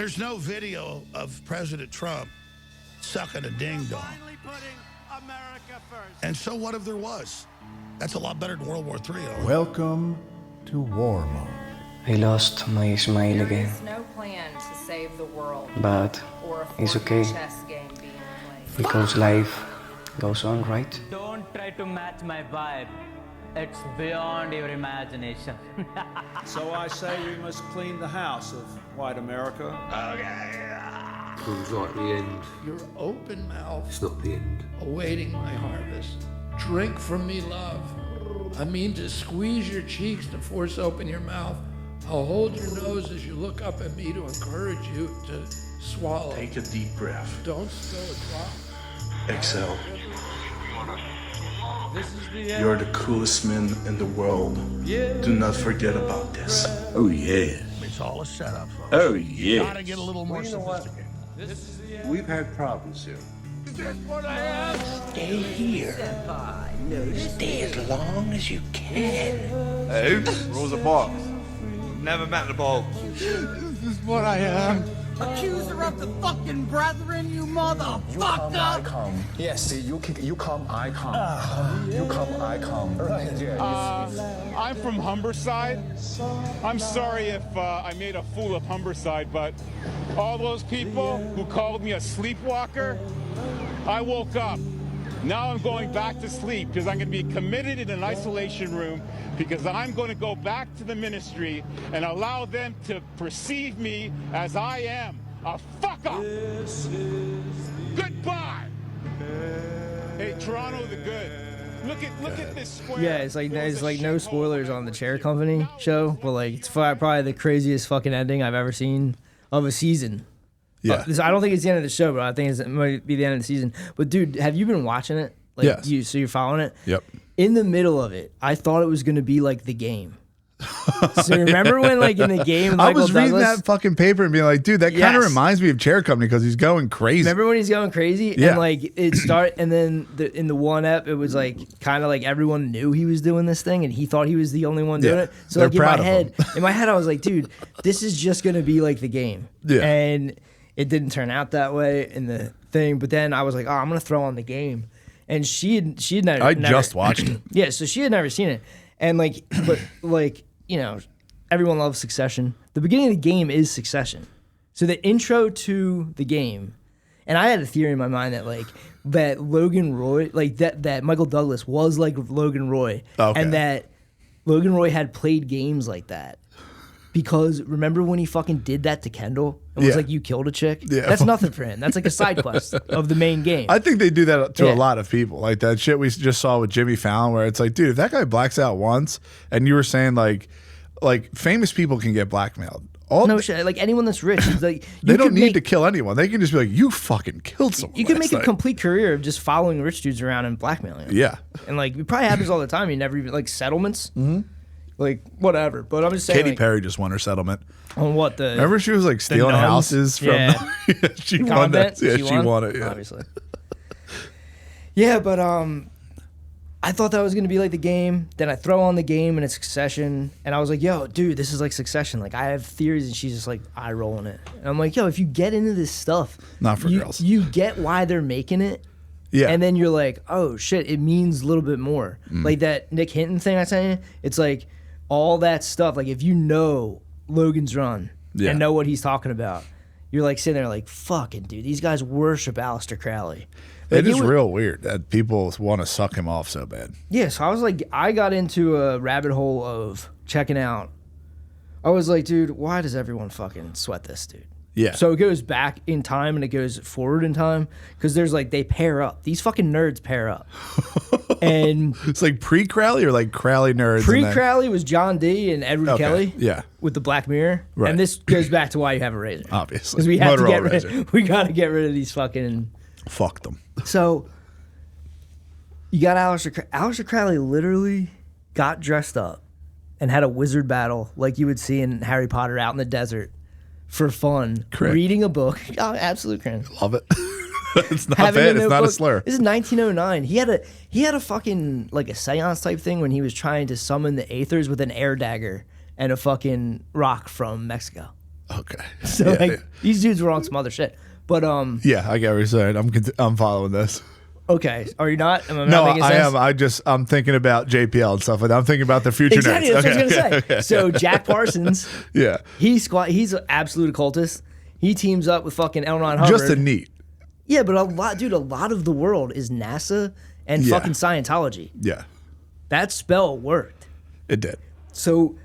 There's no video of President Trump sucking a ding dong. Finally putting America first. And so what if there was? That's a lot better than World War III. Welcome to War Mode. I lost my Ismail There again, is no plan to save the world but or a it's 4D okay chess game being played. because life goes on, right? Don't try to match my vibe. It's beyond your imagination. So I say we must clean the house of white America. Comes like the end. Your open mouth, It's not the end. awaiting my harvest. Drink from me, love. I mean to squeeze your cheeks to force open your mouth. I'll hold your nose as you look up at me to encourage you to swallow. Take a deep breath. Don't spill a drop. Exhale. This is the You're the coolest man in the world. Do not forget about this. Oh, yeah. It's all a setup, folks. Oh, yeah. Gotta get a little more sophisticated. We've had problems here. Stay here. Stay as long as you can. Hey, Rosa Parks. Never met the ball. accuser of the fucking brethren, you motherfucker! Yes, you come, I come. You come, I come. Right, yeah. I'm from Humberside. I'm sorry if I made a fool of Humberside, but all those people who called me a sleepwalker, I woke up. Now I'm going back to sleep because I'm going to be committed in an isolation room because I'm going to go back to the ministry and allow them to perceive me as I am, a fuck up. Goodbye. Hey, Toronto the good. Look at this square. Yeah, it's like no spoilers on the Chair Company show, but like it's probably the craziest fucking ending I've ever seen of a season. Yeah. I don't think it's the end of the show, but I think it might be the end of the season. But dude, have you been watching it? Like, yes. So you're following it? Yep. In the middle of it, I thought it was going to be like The Game. So remember when, like, in The Game, I was reading Douglas, that fucking paper and being like, dude, that kind of Yes. reminds me of Chair Company because he's going crazy. Remember when he's going crazy? Yeah. And like and then in the one ep, it was like kind of like everyone knew he was doing this thing and he thought he was the only one doing Yeah. it. So They're like proud of him. in my head, I was like, dude, this is just gonna be like The Game. Yeah. And it didn't turn out that way in the thing. But then I was like, oh, I'm gonna throw on The Game. And she had never. I just watched it. Yeah, so she had never seen it. And like, but like, you know, everyone loves Succession. The beginning of The Game is Succession. So the intro to The Game, and I had a theory in my mind that Logan Roy, like that Michael Douglas was like Logan Roy, Okay. and that Logan Roy had played games like that. Because remember when he fucking did that to Kendall and was Yeah. like, "You killed a chick"? Yeah. That's nothing for him. That's like a side quest of the main game. I think they do that to Yeah. a lot of people. Like that shit we just saw with Jimmy Fallon, where it's like, dude, if that guy blacks out once, and you were saying like famous people can get blackmailed. No shit. Like anyone that's rich, it's like They you don't could need make- to kill anyone. They can just be like, you fucking killed someone. You can last make a night." complete career of just following rich dudes around and blackmailing them. Yeah. And like it probably happens all the time. You never even like settlements. Mm-hmm. Like whatever. But I'm just saying. Katy like, Perry just won her settlement. on what the? Remember she was like the stealing nuns? houses from. Yeah. She won that. Convent? Yeah, she won it. Yeah. Obviously. Yeah, but I thought that was gonna be like The Game. Then I throw on The Game and it's Succession, and I was like, "Yo, dude, this is like Succession." Like I have theories, and she's just like eye rolling it. And I'm like, "Yo, if you get into this stuff, Not for girls. You get why they're making it." Yeah. And then you're like, oh shit, it means a little bit more. Like that Nick Hinton thing I sent you, it's like all that stuff. Like if you know Logan's Run Yeah. and know what he's talking about, you're like sitting there like, fucking dude, these guys worship Aleister Crowley. Like, It is was- real weird that people want to suck him off so bad. Yeah, so I was like, I got into a rabbit hole of checking out. I was like, dude, why does everyone fucking sweat this dude? Yeah. So it goes back in time and it goes forward in time because there's like they pair up. These fucking nerds pair up. And It's like pre-Crowley or like Crowley nerds. and then- pre-Crowley was John D. and Edward Okay, Kelly. yeah. With the Black Mirror. Right. And this goes back to why you have a razor. Obviously. Because we have to Motorola get razor. rid. We got to get rid of these fucking. Fuck them. So you got Aleister Crowley literally got dressed up and had a wizard battle like you would see in Harry Potter out in the desert for fun, Correct. reading a book. Oh, absolute cringe. Love it. It's not Having bad. a It's not a notebook. slur. This is 1909. He had a fucking like a seance type thing when he was trying to summon the Aethers with an air dagger and a fucking rock from Mexico. Okay. So these dudes were on some other shit. But yeah, I get what you're saying. I'm following this. Okay, are you not? Am I No, not making I sense? am. I'm thinking about JPL and stuff like that. I'm thinking about the future Exactly, nerds. that's what I was Okay, gonna say. okay. So Jack Parsons, Yeah. he's an absolute occultist. He teams up with fucking L. Ron Hubbard. Just a neat. Yeah, but a lot of the world is NASA and Yeah. fucking Scientology. Yeah, That spell worked. it did. So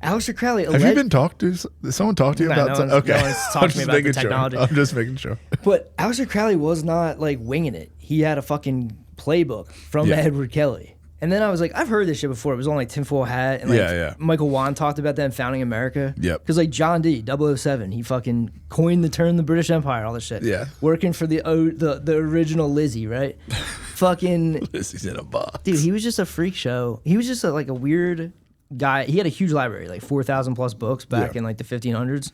Aleister Crowley. Have you been talked to? Did someone talk to you No, about? no some- one's- okay, no one's talked I'm to me just about the making sure. technology. I'm just making sure. But Aleister Crowley was not like winging it. He had a fucking playbook from Yeah. Edward Kelly. And then I was like, I've heard this shit before. It was on like Tinfoil Hat. And like Yeah. Michael Wan talked about them founding America. Yep. Because like John D, 007, he fucking coined the term the British Empire, all this shit. Yeah. Working for the original Lizzie, right? Fucking. Lizzie's in a box. Dude, he was just a freak show. He was just like a weird guy. He had a huge library, like 4,000 plus books back in like the 1500s.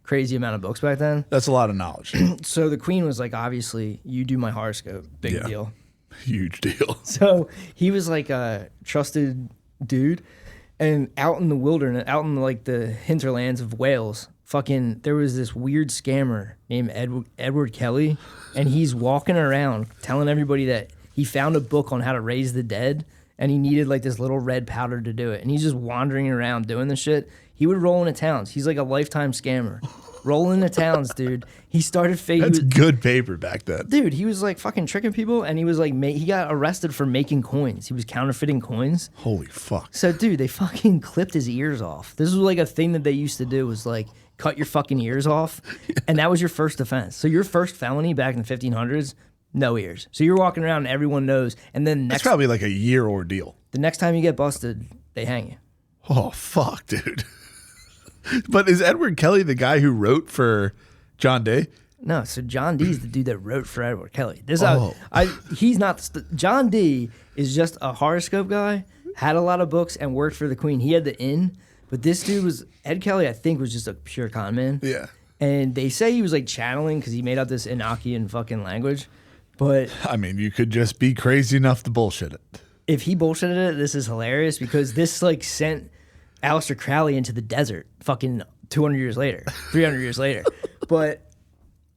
Crazy amount of books back then. That's a lot of knowledge. So the queen was like, obviously, you do my horoscope. Big deal. Huge deal. So he was like a trusted dude. And out in the wilderness, out in like the hinterlands of Wales, fucking, there was this weird scammer named Edward Kelly. And he's walking around telling everybody that he found a book on how to raise the dead. And he needed like this little red powder to do it. And he's just wandering around doing this shit. He would roll into towns. He's like a lifetime scammer. Roll into towns, dude. He started fake. That's good paper back then. Dude, he was like fucking tricking people, and he was like, he got arrested for making coins. He was counterfeiting coins. Holy fuck. So, dude, they fucking clipped his ears off. This was like a thing that they used to do was like cut your fucking ears off, and that was your first offense. So your first felony back in the 1500s, no ears. So you're walking around, and everyone knows, and then That's probably like a year ordeal. the next time you get busted, they hang you. Oh fuck, dude. But is Edward Kelly the guy who wrote for John Day? No, so John D is the dude that wrote for Edward Kelly. This Oh. he's not. John D is just a horoscope guy. Had a lot of books and worked for the Queen. He had the inn, but this dude was Ed Kelly. I think was just a pure con man. Yeah. And they say he was like channeling because he made up this Enochian fucking language. But I mean, you could just be crazy enough to bullshit it. if he bullshitted it, this is hilarious because this like sent Aleister Crowley into the desert fucking 200 years later, 300 years later. But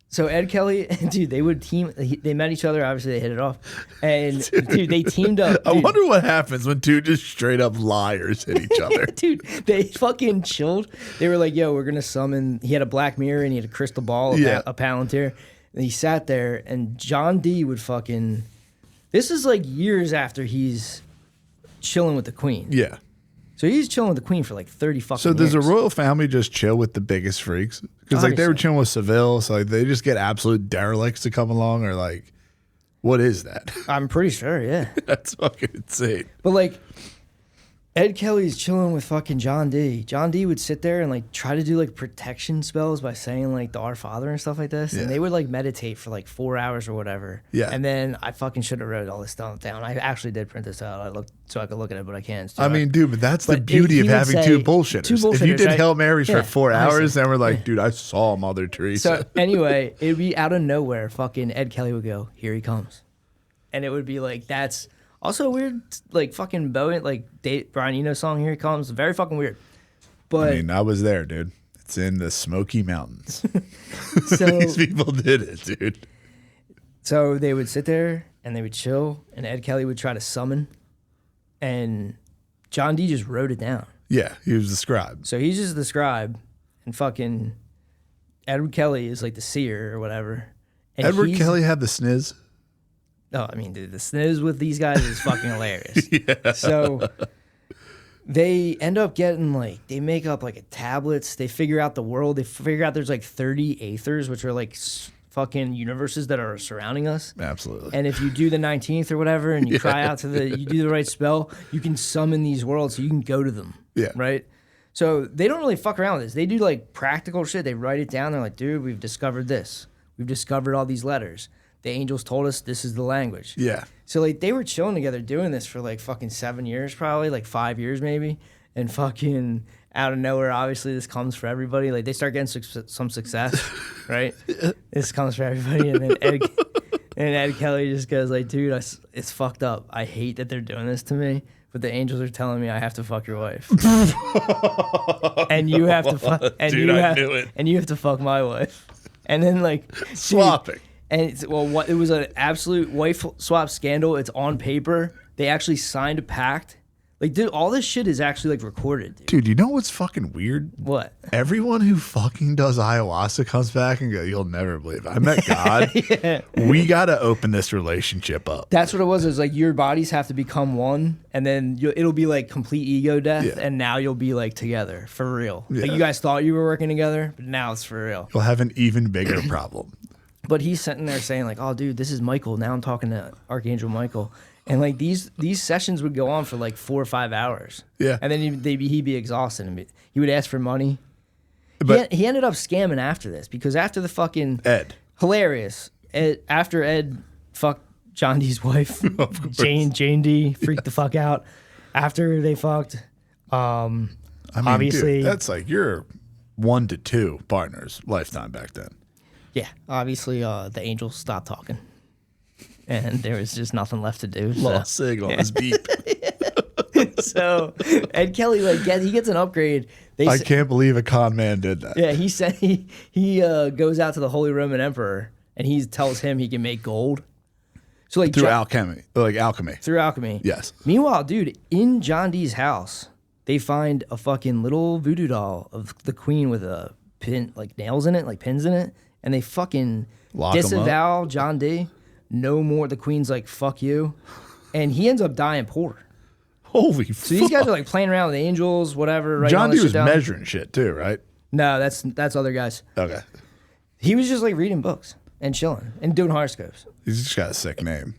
so Ed Kelly, dude, they would they met each other. Obviously, they hit it off. And dude, they teamed up. I wonder what happens when two just straight up liars hit each other. Dude, they fucking chilled. They were like, yo, we're going to summon. He had a black mirror and he had a crystal ball, a Palantir. And he sat there and John D would fucking. This is like years after he's chilling with the Queen. Yeah. So he's chilling with the Queen for like 30 fucking So does years. the royal family just chill with the biggest freaks? Because like they were chilling with Seville, so like they just get absolute derelicts to come along, or like, what is that? I'm pretty sure, yeah. That's fucking insane. But like, Ed Kelly's chilling with fucking John D. John D would sit there and like try to do like protection spells by saying like the Our Father and stuff like this. Yeah. And they would like meditate for like 4 hours or whatever. Yeah. And then I fucking should have wrote all this stuff down. I actually did print this out. I looked so I could look at it, but I can't. I mean, dude, but that's the But beauty he of would having say- two bullshitters. two If you bullshitters, did right? Hail Marys Yeah, for 4 honestly. hours, then we're like, dude, I saw Mother Teresa. So anyway, it'd be out of nowhere. Fucking Ed Kelly would go, "Here he comes," and it would be like that's also weird. Like fucking Bowie, like Brian Eno song, "Here he comes," very fucking weird. But I mean, I was there, dude. It's in the Smoky Mountains. So These people did it, dude. So they would sit there and they would chill, and Ed Kelly would try to summon, and John D just wrote it down. Yeah, he was the scribe. So he's just the scribe, and fucking Edward Kelly is like the seer or whatever. And Edward he's- Kelly had the sniz. Oh, I mean, dude, the sniz with these guys is fucking hilarious. Yeah. So they end up getting like, they make up like tablets. They figure out the world. They figure out there's like 30 aethers, which are like fucking universes that are surrounding us. Absolutely. And if you do the 19th or whatever and you cry out to you do the right spell, you can summon these worlds so you can go to them. Yeah. Right? So they don't really fuck around with this. They do like practical shit. They write it down. They're like, dude, we've discovered this. We've discovered all these letters. The angels told us this is the language. Yeah. So like they were chilling together doing this for like fucking 7 years, probably like 5 years maybe, and fucking out of nowhere, obviously this comes for everybody. Like they start getting some success, right? This comes for everybody, and then Ed Kelly just goes like, dude, it's fucked up. I hate that they're doing this to me, but the angels are telling me I have to fuck your wife, and you have to fuck, and Dude, you I have, knew it. and you have to fuck my wife, and then like dude, Swapping. and it's, well, what it was an absolute wife swap scandal. It's on paper. They actually signed a pact. Like, dude, all this shit is actually like recorded, dude. Dude, you know what's fucking weird? What? Everyone who fucking does ayahuasca comes back and go, "You'll never believe it. I met God. Yeah. We got to open this relationship up." That's what it was. It was like your bodies have to become one, and then it'll be like complete ego death, Yeah. and now you'll be like together for real. Like Yeah. you guys thought you were working together, but now it's for real. You'll have an even bigger problem. But he's sitting there saying like, "Oh, dude, this is Michael. Now I'm talking to Archangel Michael." And like these sessions would go on for like 4 or 5 hours. Yeah. And then he'd be exhausted. And he would ask for money. But he ended up scamming after this because after the fucking Ed. hilarious. After Ed fucked John D's wife, Jane D freaked the fuck out. After they fucked, I mean, obviously, dude, that's like you're 1 to 2 partners lifetime back then. yeah, obviously the angels stopped talking, and there was just nothing left to do. Lost signal. His beep. So Ed Kelly he gets an upgrade. I can't believe a con man did that. Yeah, he said he goes out to the Holy Roman Emperor and he tells him he can make gold. So like Through alchemy. Through alchemy. Yes. Meanwhile, dude, in John D's house, they find a fucking little voodoo doll of the queen with a pin, like nails in it, like pins in it, and they fucking Lock 'em up. disavow John D. No more. The queen's like, fuck you. And he ends up dying poor. Holy fuck. So these guys are like playing around with angels, whatever. Right? John D was measuring shit too, right? No, that's other guys. Okay. He was just like reading books and chilling and doing horoscopes. He's just got a sick name.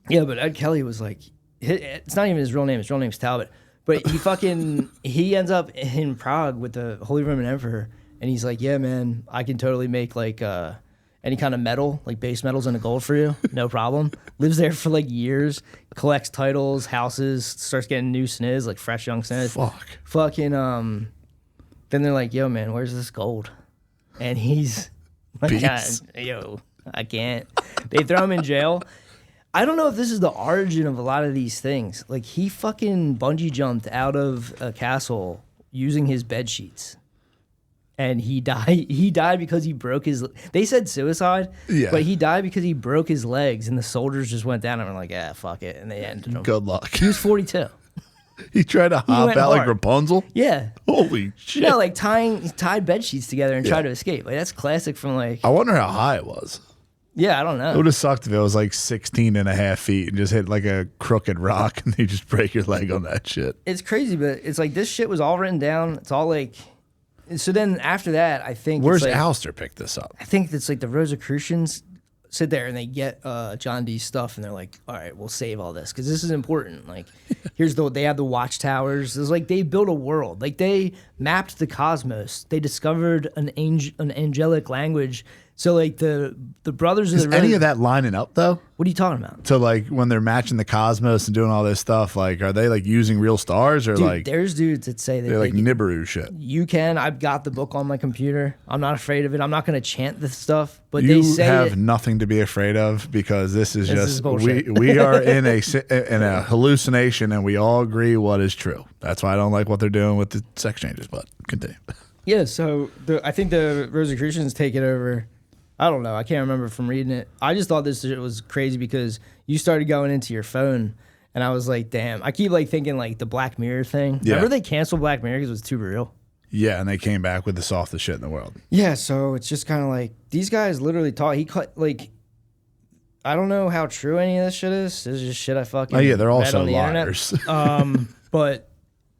Yeah, but Ed Kelly was like, it's not even his real name. His real name's Talbot. But he ends up in Prague with the Holy Roman Emperor, and he's like, yeah, man, I can totally make like any kind of metal, like base metals into gold for you, no problem. Lives there for like years, collects titles, houses, starts getting new sniz, like fresh young sniz. Fuck. Fucking then they're like, yo, man, where's this gold? And he's like, Peace. yo, I can't. They throw him in jail. I don't know if this is the origin of a lot of these things. Like he fucking bungee jumped out of a castle using his bed sheets. And he died. He died because he broke his. They said suicide, Yeah. but he died because he broke his legs, and the soldiers just went down and were like, "Yeah, fuck it," and they ended him. Good luck. He was 42. He tried to hop went out like hard. Rapunzel. Yeah, Holy shit. no, like tied bed sheets together and tried to escape. Like that's classic from like. I wonder how high it was. Yeah, I don't It would know. have sucked if it was like 16 and a half feet and just hit like a crooked rock and you just break your leg on that shit. It's crazy, but it's like this shit was all written down. It's all like. So then after that, I think. Where's it's like, Alistair picked this up? I think it's like the Rosicrucians sit there and they get John D's stuff and they're like, all right, we'll save all this because this is important. Like, they have the watchtowers. It's like they built a world. Like they mapped the cosmos. They discovered an angelic language. So like the brothers Is of the any of that lining up though? What are you talking about? So like when they're matching the cosmos and doing all this stuff, like are they like using real stars or Dude, like there's dudes that say that they're like Nibiru shit? you can. I've got the book on my computer. I'm not afraid of it. I'm not going to chant this stuff. But You they say have it, nothing to be afraid of because this is This is just bullshit. we are in a hallucination and we all agree what is true. That's why I don't like what they're doing with the sex changes. But continue. Yeah, so I think the Rosicrucians take it over. I don't know. I can't remember from reading it. I just thought this shit was crazy because you started going into your phone, and I was like, damn. I keep like thinking like the Black Mirror thing. Yeah. Remember they canceled Black Mirror because it was too real? Yeah, and they came back with the softest shit in the world. Yeah, so it's just kind of like these guys literally taught. He cut like. I don't know how true any of this shit is. This is just shit I fucking. Oh yeah, they're read also on the liars. internet. But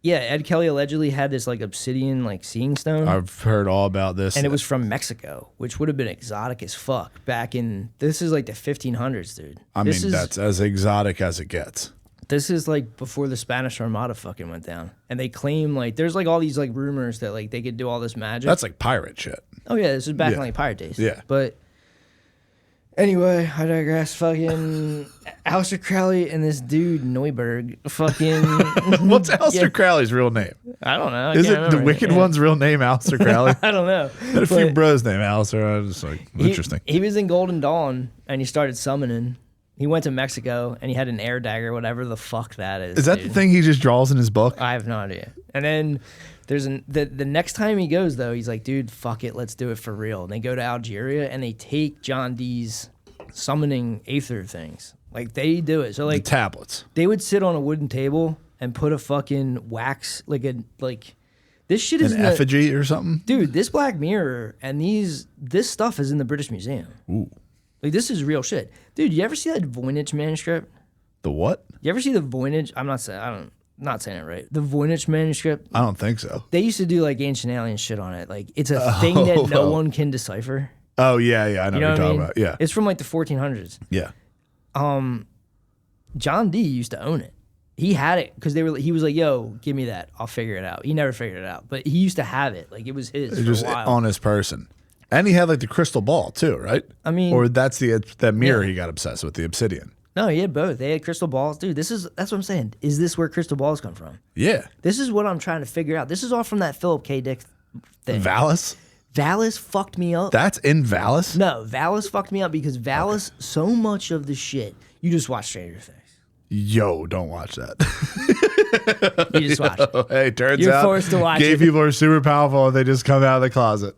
yeah, Ed Kelly allegedly had this like obsidian like seeing stone. I've heard all about this. And it was from Mexico, which would have been exotic as fuck back in. This is like the 1500s, dude. I mean, that's as exotic as it gets. This is like before the Spanish Armada fucking went down, and they claim like there's like all these like rumors that like they could do all this magic. That's like pirate shit. Oh yeah, this is back in Yeah. like pirate days. Yeah. But anyway, I digress. Fucking Aleister Crowley and this dude Neuberg. Fucking What's Aleister Crowley's real name? I don't know. I Is can't it the remember. Wicked Yeah. One's real name, Aleister Crowley? I don't know. Had a few But bros named Aleister. I was just like, interesting. He was in Golden Dawn and he started summoning. He went to Mexico and he had an air dagger, whatever the fuck that is. Is that dude. the thing he just draws in his book? I have no idea. And then there's the next time he goes though, he's like, dude, fuck it, let's do it for real. And they go to Algeria and they take John Dee's summoning aether things. Like they do it. So like the tablets. They would sit on a wooden table and put a fucking wax this shit is An effigy or something? Dude, this Black Mirror and this stuff is in the British Museum. Ooh. Like this is real shit. Dude, you ever see that Voynich manuscript? The what? You ever see the Voynich? I'm not saying it right. The Voynich manuscript. I don't think so. They used to do like ancient alien shit on it. Like it's a thing that no one can decipher. Oh yeah, I know what you're talking about. Yeah. It's from like the 1400s. Yeah. John Dee used to own it. He had it because he was like, yo, give me that. I'll figure it out. He never figured it out. But he used to have it. Like it was his for Just a while. on his person. And he had like the crystal ball too, right? I mean, or that's that mirror he got obsessed with, the obsidian. No, he had both. They had crystal balls. Dude, that's what I'm saying. Is this where crystal balls come from? Yeah. This is what I'm trying to figure out. This is all from that Philip K. Dick thing. Valis? Valis fucked me up. That's in Valis? No, Valis fucked me up because Valis, so much of the shit, you just watch Stranger Things. Yo, don't watch that. You just watch it. Hey, turns You're out forced to watch gay it. people are super powerful and they just come out of the closet.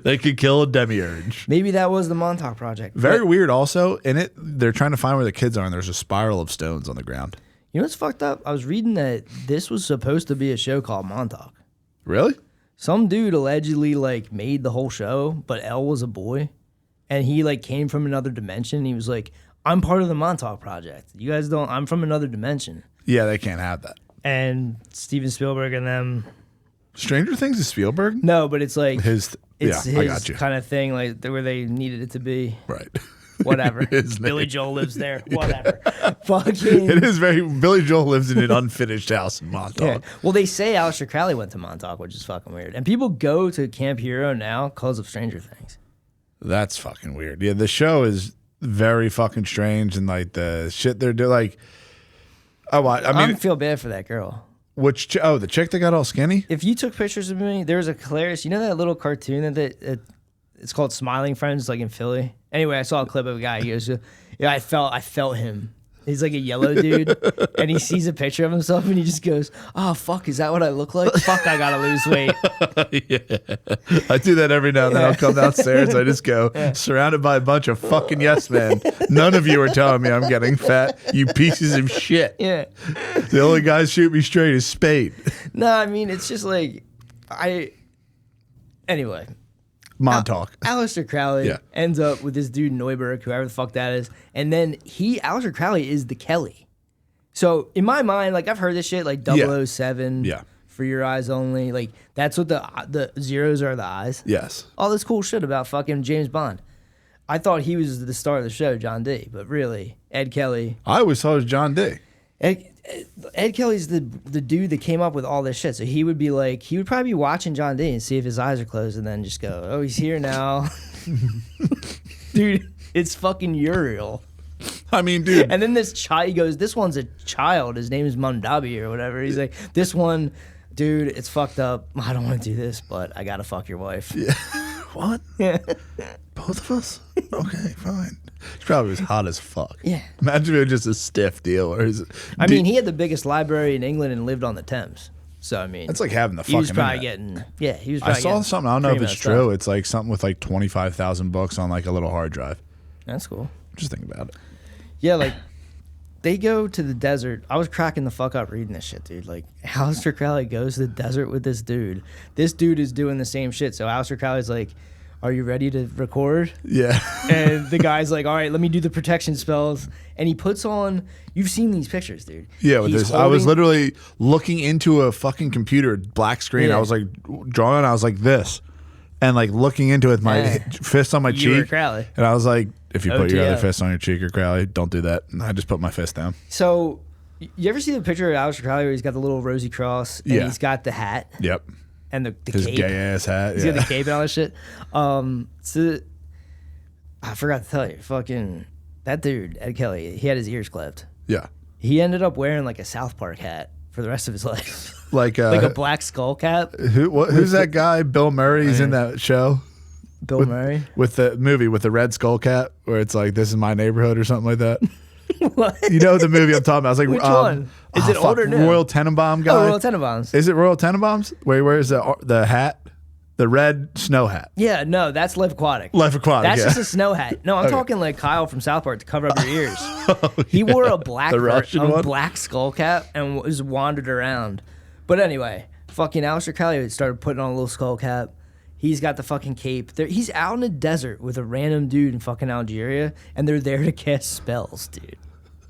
They could kill a demiurge. Maybe that was the Montauk Project. Very weird also. In it, they're trying to find where the kids are and there's a spiral of stones on the ground. You know what's fucked up? I was reading that this was supposed to be a show called Montauk. Really? Some dude allegedly like made the whole show, but L was a boy. And he like came from another dimension. He was like, I'm part of the Montauk Project. You guys don't, I'm from another dimension. Yeah, they can't have that. And Steven Spielberg and them. Stranger Things is Spielberg? No, but it's like his I got you. kind of thing, like where they needed it to be. Right. Whatever. Billy Joel lives there. Whatever. Fucking. It is very. Billy Joel lives in an unfinished house in Montauk. Yeah. Well, they say Aleister Crowley went to Montauk, which is fucking weird. And people go to Camp Hero now because of Stranger Things. That's fucking weird. Yeah, the show is very fucking strange and like the shit they're doing. Like, I feel bad for that girl. Which the chick that got all skinny? If you took pictures of me, there was a hilarious. You know that little cartoon that it's called Smiling Friends, like in Philly. Anyway, I saw a clip of a guy. He goes, "Yeah, I felt him." He's like a yellow dude, and he sees a picture of himself, and he just goes, "Oh fuck, is that what I look like? Fuck, I gotta lose weight." Yeah, I do that every now and then. I'll come downstairs. I just go surrounded by a bunch of fucking yes men. None of you are telling me I'm getting fat. You pieces of shit. Yeah. The only guys shoot me straight is Spade. No, I mean it's just like Anyway. Montauk. Aleister Crowley ends up with this dude Neuberg, whoever the fuck that is, and then Aleister Crowley is the Kelly. So in my mind, like I've heard this shit, like 007, For Your Eyes Only, like that's what the zeros are the eyes. Yes. All this cool shit about fucking James Bond. I thought he was the star of the show, John Dee, but really Ed Kelly. I always thought it was John Dee. Ed Kelly's the dude that came up with all this shit. So he would probably be watching John Dee and see if his eyes are closed and then just go, oh, he's here now. Dude, it's fucking Uriel. I mean, dude. And then this child, he goes, this one's a child. His name is Mundabi or whatever. He's like, this one, dude, it's fucked up. I don't want to do this, but I got to fuck your wife. Yeah. What? Yeah. Both of us? Okay, fine. He probably was hot as fuck. Yeah. Imagine if it was just a stiff deal. I mean, he had the biggest library in England and lived on the Thames. So, I mean. That's like having the fucking He was probably internet. he was probably I saw getting something. I don't know if primo it's stuff. true. It's like something with like 25,000 books on like a little hard drive. That's cool. Just think about it. Yeah, like they go to the desert. I was cracking the fuck up reading this shit, dude. Like Aleister Crowley goes to the desert with this dude. This dude is doing the same shit. So Aleister Crowley's like, are you ready to record? Yeah. And the guy's like, all right, let me do the protection spells. And he puts on, you've seen these pictures, dude. Yeah, with He's this, I was holding- literally looking into a fucking computer, black screen. Yeah. I was like drawing. I was like this, and like looking into it with my Yeah. fist on my You were cheek. Crowley. And I was like, if you put your OTO. other fist on your cheek or Crowley, don't do that. And I just put my fist down. So you ever see the picture of Aleister Crowley where he's got the little rosy cross and Yeah. he's got the hat? Yep. And the His cape. gay ass hat. He's Yeah. got the cape and all that shit. So I forgot to tell you, fucking that dude, Ed Kelly, he had his ears clipped. Yeah. He ended up wearing like a South Park hat for the rest of his life. Like like a black skull cap. who's that guy? Bill Murray. He's in that show. Bill Murray. with the movie with the red skull cap, where it's like, "This is my neighborhood" or something like that. What? You know the movie I'm talking about? I was like, Which one? Is it old or new? Royal Tenenbaum guy. Oh, Royal Tenenbaums. Is it Royal Tenenbaums? Where he wears the hat, the red snow hat? Yeah, no, that's Life Aquatic. Life Aquatic. That's yeah. just a snow hat. No, I'm Okay. talking like Kyle from South Park to cover up your ears. He wore a black skull cap and was wandered around. But anyway, fucking Aleister Crowley started putting on a little skull cap. He's got the fucking cape. He's out in the desert with a random dude in fucking Algeria, and they're there to cast spells, dude.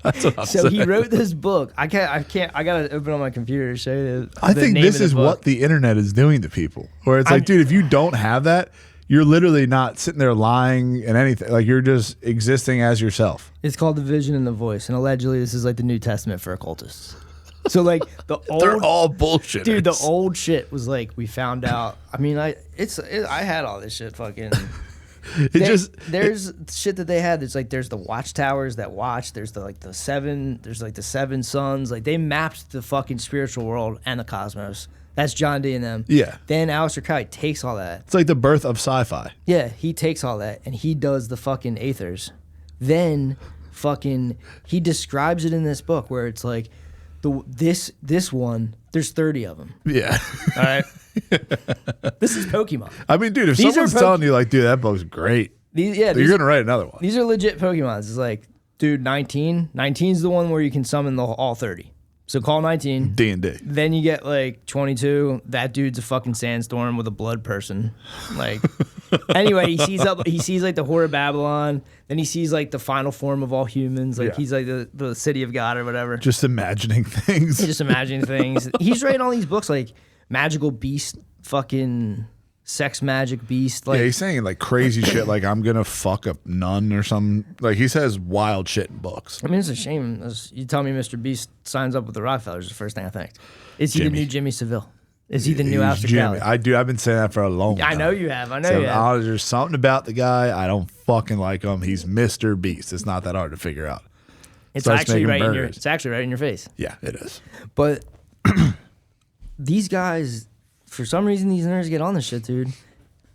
That's what I'm So saying. he wrote this book. I gotta open on my computer to show you. I the think name this of the is book. what the internet is doing to people. Where it's like, dude, if you don't have that, you're literally not sitting there lying and anything. Like, you're just existing as yourself. It's called The Vision and the Voice, and allegedly this is like the New Testament for occultists. So like the old, They're all bullshit. dude. The old shit was like we found out. I mean, I had all this shit fucking. There's shit that they had. There's the watchtowers that watch. There's the seven suns. Like they mapped the fucking spiritual world and the cosmos. That's John Dee and them. Yeah. Then Aleister Crowley takes all that. It's like the birth of sci-fi. Yeah, he takes all that and he does the fucking aethers. Then fucking he describes it in this book where it's like this one, there's 30 of them. Yeah. All right. This is Pokemon. I mean, dude, if These someone's are telling you like, dude, that book's great, you're gonna write another one. These are legit Pokemons. It's like, dude, 19 is the one where you can summon all 30. So call 19. D&D. Then you get like 22. That dude's a fucking sandstorm with a blood person. Like, anyway, he sees like the Whore of Babylon. Then he sees like the final form of all humans. Like he's like the city of God or whatever. Just imagining things. Just imagining things. He's writing all these books like Magical Beast, fucking Sex Magic Beast. Like, yeah, he's saying like crazy shit, like I'm gonna fuck a nun or something. Like he says wild shit in books. I mean, it's a shame. You tell me Mr. Beast signs up with the Rockefellers, the first thing I think. Is he the new Jimmy Seville? Is he the new Aleister Crowley? I've been saying that for a long time. I know you have. You have. There's something about the guy. I don't fucking like him. He's Mr. Beast. It's not that hard to figure out. It's Starts actually making right burgers. it's actually right in your face. Yeah, it is. But these guys, for some reason, these nerds get on this shit, dude.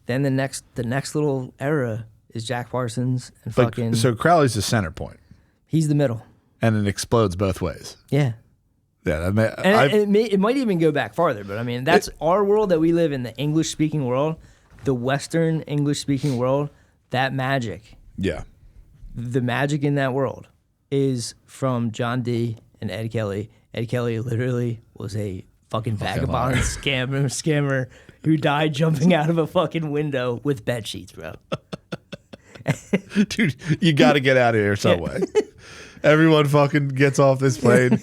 Then the next little era is Jack Parsons and fucking. So Crowley's the center point, he's the middle, and it explodes both ways. Yeah. Yeah, it might even go back farther, but I mean, that's our world that we live in, the English-speaking world, the Western English-speaking world. That magic, the magic in that world is from John Dee and Ed Kelly. Ed Kelly literally was a fucking vagabond scammer who died jumping out of a fucking window with bed sheets, bro. Dude, you got to get out of here some way. Everyone fucking gets off this plane.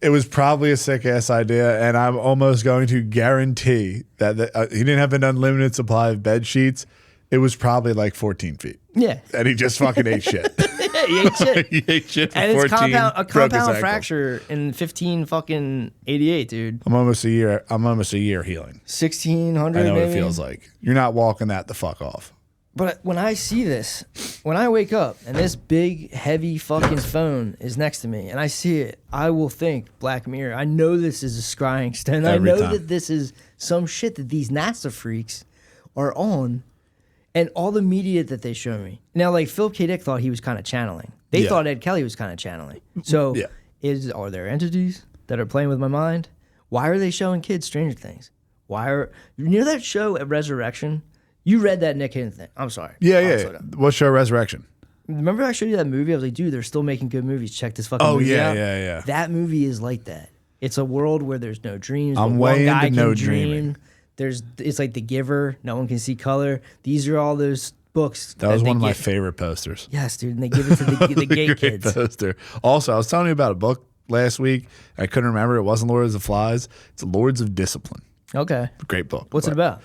It was probably a sick ass idea, and I'm almost going to guarantee that he didn't have an unlimited supply of bed sheets. It was probably like 14 feet. Yeah. And he just fucking ate shit. He ate shit. He ate shit for and 14, it's a broke his compound ankle. fracture in 1588, dude. I'm almost a year healing. 1600 I know what maybe? it feels like. You're not walking that the fuck off. But when I see this, when I wake up and this big, heavy fucking phone is next to me and I see it, I will think Black Mirror. I know this is a scrying stone. I know that this is some shit that these NASA freaks are on, and all the media that they show me. Now, like Philip K. Dick thought he was kind of channeling. They thought Ed Kelly was kind of channeling. So are there entities that are playing with my mind? Why are they showing kids Stranger Things? You know that show at Resurrection? You read that Nick Hinton thing. I'm sorry. Yeah. What show? Resurrection. Remember I showed you that movie? I was like, dude, they're still making good movies. Check this fucking movie out. Yeah. That movie is like that. It's a world where there's no dreams. I'm but way one guy into can no dream. dreaming. It's like The Giver. No one can see color. These are all those books. That was one of my favorite posters. Yes, dude. And they give it to the gay Great kids. poster. Also, I was telling you about a book last week. I couldn't remember. It wasn't Lords of Flies. It's Lords of Discipline. Okay. Great book. What's it about?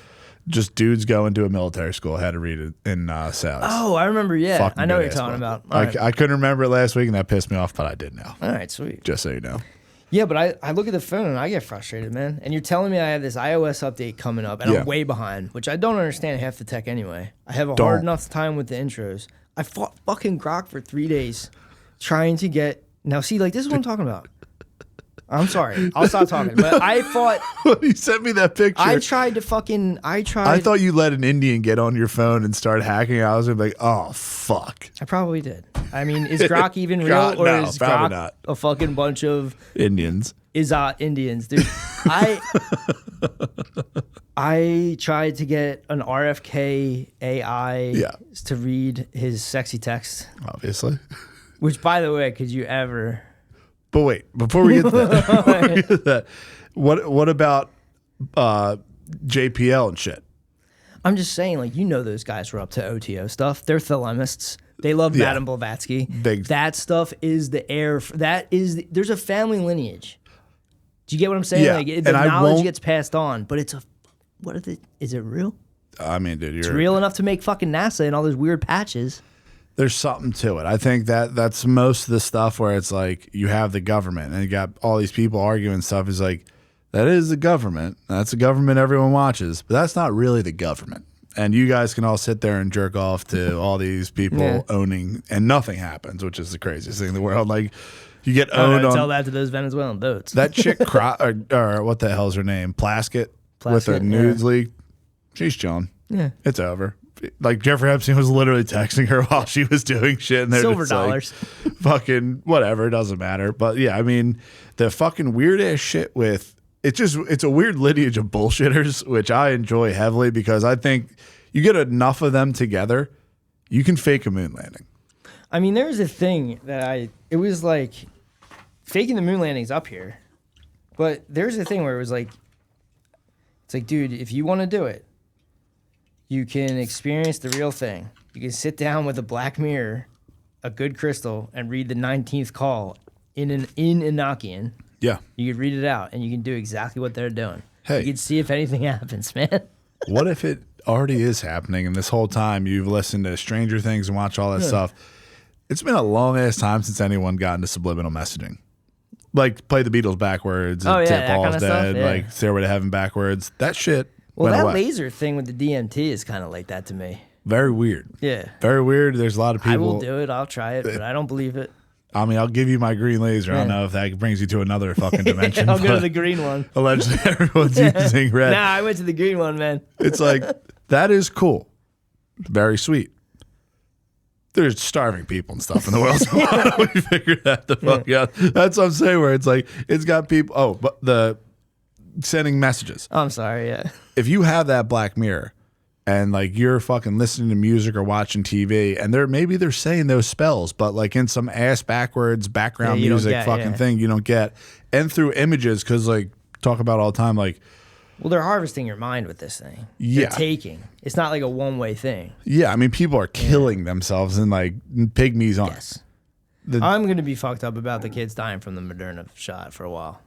Just dudes going to a military school. I had to read it in Sal's. Oh, I remember. Yeah. Fucking I know what you're good-ass talking book. about. All right. I couldn't remember it last week, and that pissed me off, but I did now. All right, sweet. Just so you know. Yeah, but I look at the phone and I get frustrated, man. And you're telling me I have this iOS update coming up and I'm way behind, which I don't understand half the tech anyway. I have a hard enough time with the intros. I fought fucking Grok for 3 days trying to get... Now, see, like, this is what I'm talking about. I'm sorry. I'll stop talking. But I thought You sent me that picture. I thought you let an Indian get on your phone and start hacking. I was gonna be like, oh fuck. I probably did. I mean, is Grok even real, God, or no, is probably Grok not. a fucking bunch of Indians? Indians, dude? I tried to get an RFK AI to read his sexy text. Obviously. Which, by the way, could you ever? But wait, before we get to that, what about JPL and shit? I'm just saying, like, those guys were up to OTO stuff. They're thelemists. They love Madame Blavatsky. That stuff is the air. There's a family lineage. Do you get what I'm saying? Yeah. Like, the knowledge gets passed on, but it's is it real? I mean, dude, It's real enough to make fucking NASA and all those weird patches. There's something to it. I think that's most of the stuff where it's like you have the government and you got all these people arguing stuff. Is like, that is the government. That's the government everyone watches, but that's not really the government. And you guys can all sit there and jerk off to all these people owning, and nothing happens, which is the craziest thing in the world. Like, you get owned on. Tell that to those Venezuelan boats. That chick, or what the hell's her name? Plaskett with the nudes leak. She's chilling. Yeah. It's over. Like, Jeffrey Epstein was literally texting her while she was doing shit. And they're Silver just like, dollars. fucking whatever. It doesn't matter. But yeah, I mean, the fucking weird ass shit with it's a weird lineage of bullshitters, which I enjoy heavily because I think you get enough of them together, you can fake a moon landing. I mean, there's a thing that it was like faking the moon landing's up here, but there's a thing where it was like, it's like, dude, if you want to do it, you can experience the real thing. You can sit down with a black mirror, a good crystal, and read the 19th call in Enochian. Yeah. You can read it out, and you can do exactly what they're doing. Hey. You can see if anything happens, man. What if it already is happening, and this whole time you've listened to Stranger Things and watched all that stuff? It's been a long-ass time since anyone got into subliminal messaging. Like, play the Beatles backwards, and Tip Paul's dead, like Stairway to Heaven backwards. That shit Well, went that away. laser thing with the DMT is kind of like that to me. Very weird. Yeah. Very weird. There's a lot of people. I will do it. I'll try it, but I don't believe it. I mean, I'll give you my green laser. I don't know if that brings you to another fucking dimension. I'll go to the green one. Allegedly, everyone's using red. Nah, I went to the green one, man. It's like, that is cool. Very sweet. There's starving people and stuff in the world. So why don't we figure that the fuck out? That's what I'm saying, where it's like, it's got people. Oh, but the sending messages. Oh, I'm sorry, yeah. If you have that Black Mirror and like you're fucking listening to music or watching TV and maybe they're saying those spells, but like in some ass backwards background music thing you don't get. And through images, because like talk about all the time, like, well, they're harvesting your mind with this thing. Yeah. They're taking. It's not like a one-way thing. Yeah, I mean, people are killing themselves and like pygmies on. Yes. I'm going to be fucked up about the kids dying from the Moderna shot for a while.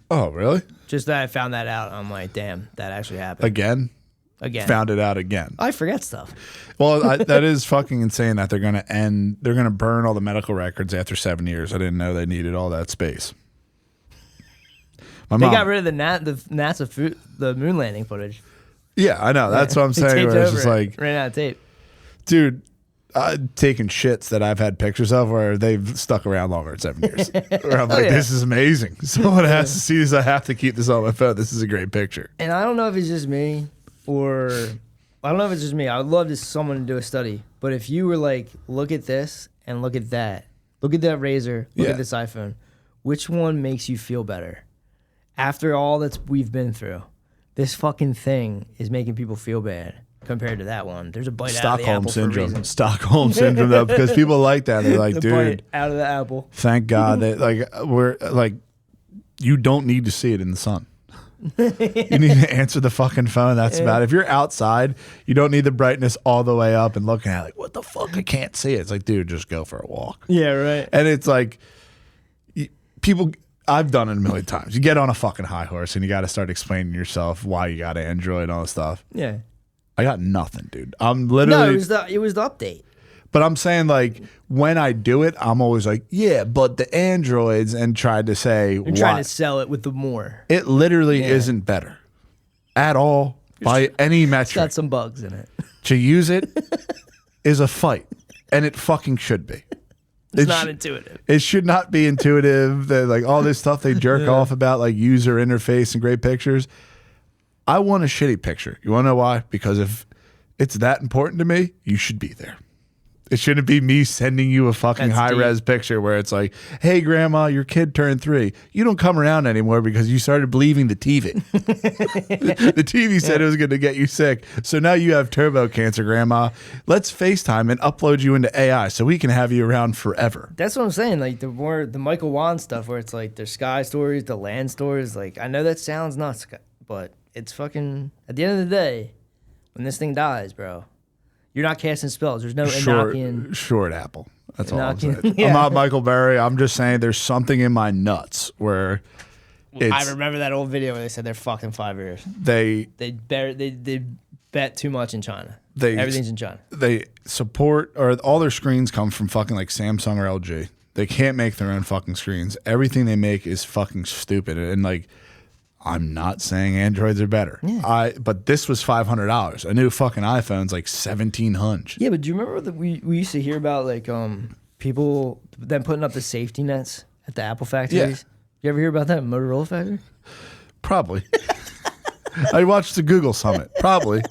Oh, really? Just that I found that out. I'm like, damn, that actually happened. Again? Found it out again. I forget stuff. Well, that is fucking insane that they're going to burn all the medical records after 7 years. I didn't know they needed all that space. They got rid of the NASA the moon landing footage. Yeah, I know. That's what I'm saying. Where it's just like, ran out of tape. Dude, taking shits that I've had pictures of where they've stuck around longer than 7 years. Where I'm like, this is amazing. Someone has to see this. I have to keep this on my phone. This is a great picture. And I don't know if it's just me I would love someone to do a study. But if you were like, look at this and look at that razor, look at this iPhone, which one makes you feel better? After all that we've been through, this fucking thing is making people feel bad compared to that one. There's a bite out of the apple syndrome. for a reason. Stockholm syndrome, though, because people like that. They're like, the dude, bite out of the apple. Thank God that you don't need to see it in the sun. You need to answer the fucking phone. That's about it. If you're outside, you don't need the brightness all the way up and looking at it like, what the fuck? I can't see it. It's like, dude, just go for a walk. Yeah, right. And it's like, people. I've done it a million times. You get on a fucking high horse and you got to start explaining yourself why you got Android and all this stuff. Yeah. I got nothing, dude. I'm literally. No, it was the update. But I'm saying, like, when I do it, I'm always like, yeah, but the Androids, and tried to say, You're trying to sell it with the more. It literally isn't better at all by any metric. It's got some bugs in it. To use it is a fight, and it fucking should be. It's not intuitive. It should not be intuitive. Like all this stuff they jerk off about, like user interface and great pictures. I want a shitty picture. You want to know why? Because if it's that important to me, you should be there. It shouldn't be me sending you a fucking high-res picture where it's like, hey, grandma, your kid turned 3. You don't come around anymore because you started believing the TV. The TV said it was going to get you sick. So now you have turbo cancer, grandma. Let's FaceTime and upload you into AI so we can have you around forever. That's what I'm saying. Like the Michael Wan stuff where it's like their sky stories, the land stories. Like I know that sounds nuts, but it's fucking, at the end of the day, when this thing dies, bro, you're not casting spells. There's no Enochian. Short apple. That's all I'm Enochian. saying. Yeah. I'm not Michael Berry. I'm just saying there's something in my nuts where I remember that old video where they said they're fucking 5 years. They bet too much in China. Everything's in China. They support, or all their screens come from fucking like Samsung or LG. They can't make their own fucking screens. Everything they make is fucking stupid. And like, I'm not saying Androids are better. Yeah. But this was $500. A new fucking iPhone's like $1,700. Yeah, but do you remember that we used to hear about like people then putting up the safety nets at the Apple factories? Yeah. You ever hear about that Motorola factory? Probably. I watched the Google Summit. Probably.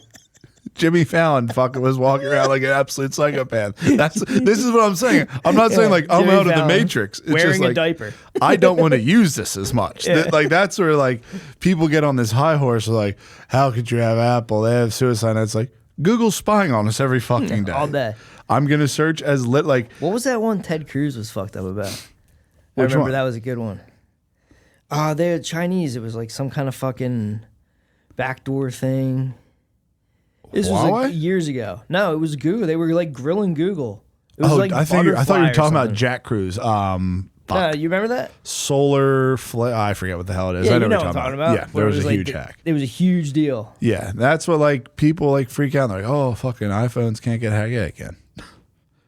Jimmy Fallon fucking was walking around like an absolute psychopath. This is what I'm saying. I'm not saying like I'm Jimmy out of the Fallon Matrix. It's wearing just like, a diaper. I don't want to use this as much. Yeah. Like that's where like people get on this high horse. Like, how could you have Apple? They have suicide. It's like Google's spying on us every fucking day. All day. I'm gonna search as lit. Like, what was that one Ted Cruz was fucked up about? I Which remember one? that was a good one. They're Chinese. It was like some kind of fucking backdoor thing. This was like years ago. No, it was Google. They were like grilling Google. It was like I thought you were Butterfly or talking about something. Jack Cruz. No, you remember that? Solar I forget what the hell it is. Yeah, I you know know what what you're I'm talking talking about. Yeah, Where there it was a like huge hack. It was a huge deal. Yeah, that's what like people like freak out. They're like, oh, fucking iPhones can't get hacked. Yeah, it can.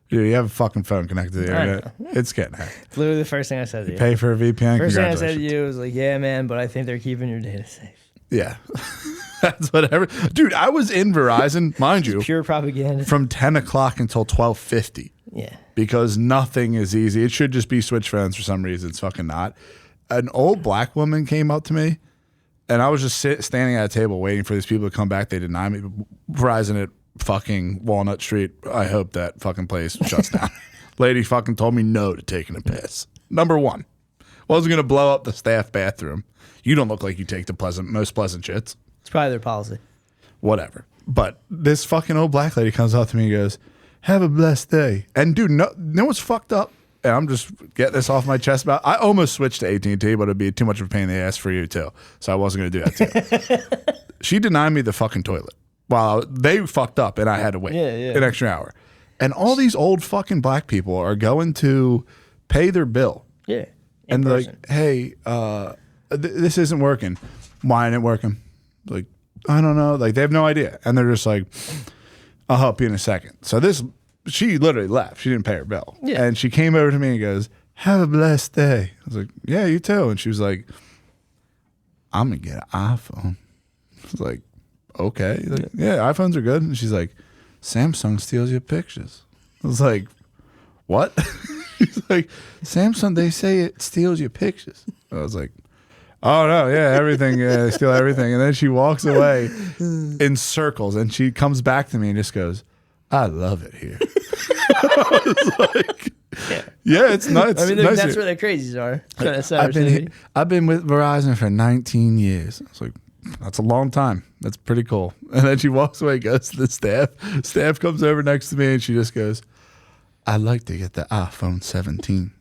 Dude, you have a fucking phone connected to the I internet. It's getting hacked. It's literally the first thing I said to you. Pay for a VPN. First thing I said to Congratulations. you was like, yeah, man, but I think they're keeping your data safe. Yeah. That's whatever. Dude, I was in Verizon, mind you, Pure propaganda. from 10 o'clock until 12:50. Yeah. Because nothing is easy. It should just be switch phones for some reason. It's fucking not. An old black woman came up to me, and I was just standing at a table waiting for these people to come back. They denied me. Verizon at fucking Walnut Street. I hope that fucking place shuts down. Lady fucking told me no to taking a piss. Number one, wasn't going to blow up the staff bathroom. You don't look like you take the most pleasant shits. It's probably their policy. Whatever. But this fucking old black lady comes up to me and goes, have a blessed day. And dude, no one's fucked up. And I'm just getting this off my chest about. I almost switched to AT&T, but it'd be too much of a pain in the ass for you too. So I wasn't going to do that too. She denied me the fucking toilet. While they fucked up and I had to wait an extra hour. And all these old fucking black people are going to pay their bill. Yeah. And they're like, hey, this isn't working. Why ain't it working? Like, I don't know. Like, they have no idea. And they're just like, I'll help you in a second. So she literally left. She didn't pay her bill. Yeah. And she came over to me and goes, have a blessed day. I was like, yeah, you too. And she was like, I'm going to get an iPhone. I was like, okay. Like, yeah, iPhones are good. And she's like, Samsung steals your pictures. I was like, what? She's like, Samsung, they say it steals your pictures. I was like, oh no, yeah, everything, they steal everything. And then she walks away in circles and she comes back to me and just goes, I love it here. I was like, yeah, it's nuts. I mean, nice that's here. where the crazies are. I've been with Verizon for 19 years. I was like, that's a long time. That's pretty cool. And then she walks away, goes to the staff. Staff comes over next to me and she just goes, I'd like to get the iPhone 17.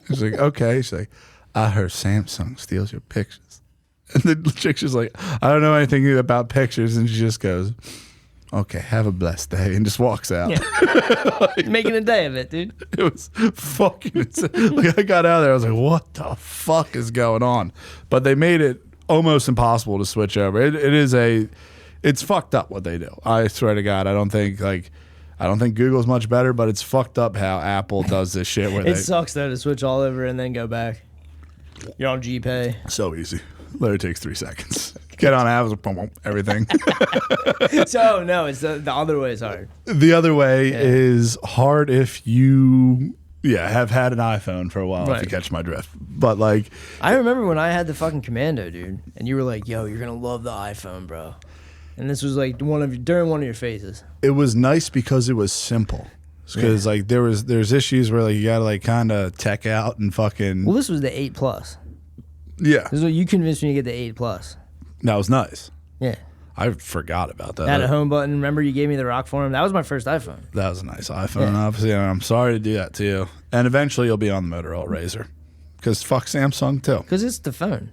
She's like, okay. She's like, I heard Samsung steals your pictures. And the chick's just like, I don't know anything about pictures. And she just goes, okay, have a blessed day. And just walks out. Yeah. Making a day of it, dude. It was fucking insane. Like, I got out of there. I was like, what the fuck is going on? But they made it almost impossible to switch over. It's fucked up what they do. I swear to God, I don't think Google's much better, but it's fucked up how Apple does this shit. Where It sucks though to switch all over and then go back. You're on GPay. So easy. Literally takes 3 seconds. Get on Amazon, boom, boom, everything. So no, it's the other way is hard. The other way is hard if you Yeah, have had an iPhone for a while, if Right. you catch my drift. But like, I remember when I had the fucking Commando, dude, and you were like, "Yo, you're gonna love the iPhone, bro." And this was like during one of your phases. it was nice because it was simple. Because like there's issues where like you gotta like kind of tech out and fucking. Well, this was the 8 Plus. Yeah, This is what you convinced me to get the 8 Plus. that was nice. Yeah. I forgot about that. Had a home button. Remember you gave me the rock form? That was my first iPhone. That was a nice iPhone, obviously. And I'm sorry to do that to you. And eventually you'll be on the Motorola Razr. Because fuck Samsung too. Because it's the phone.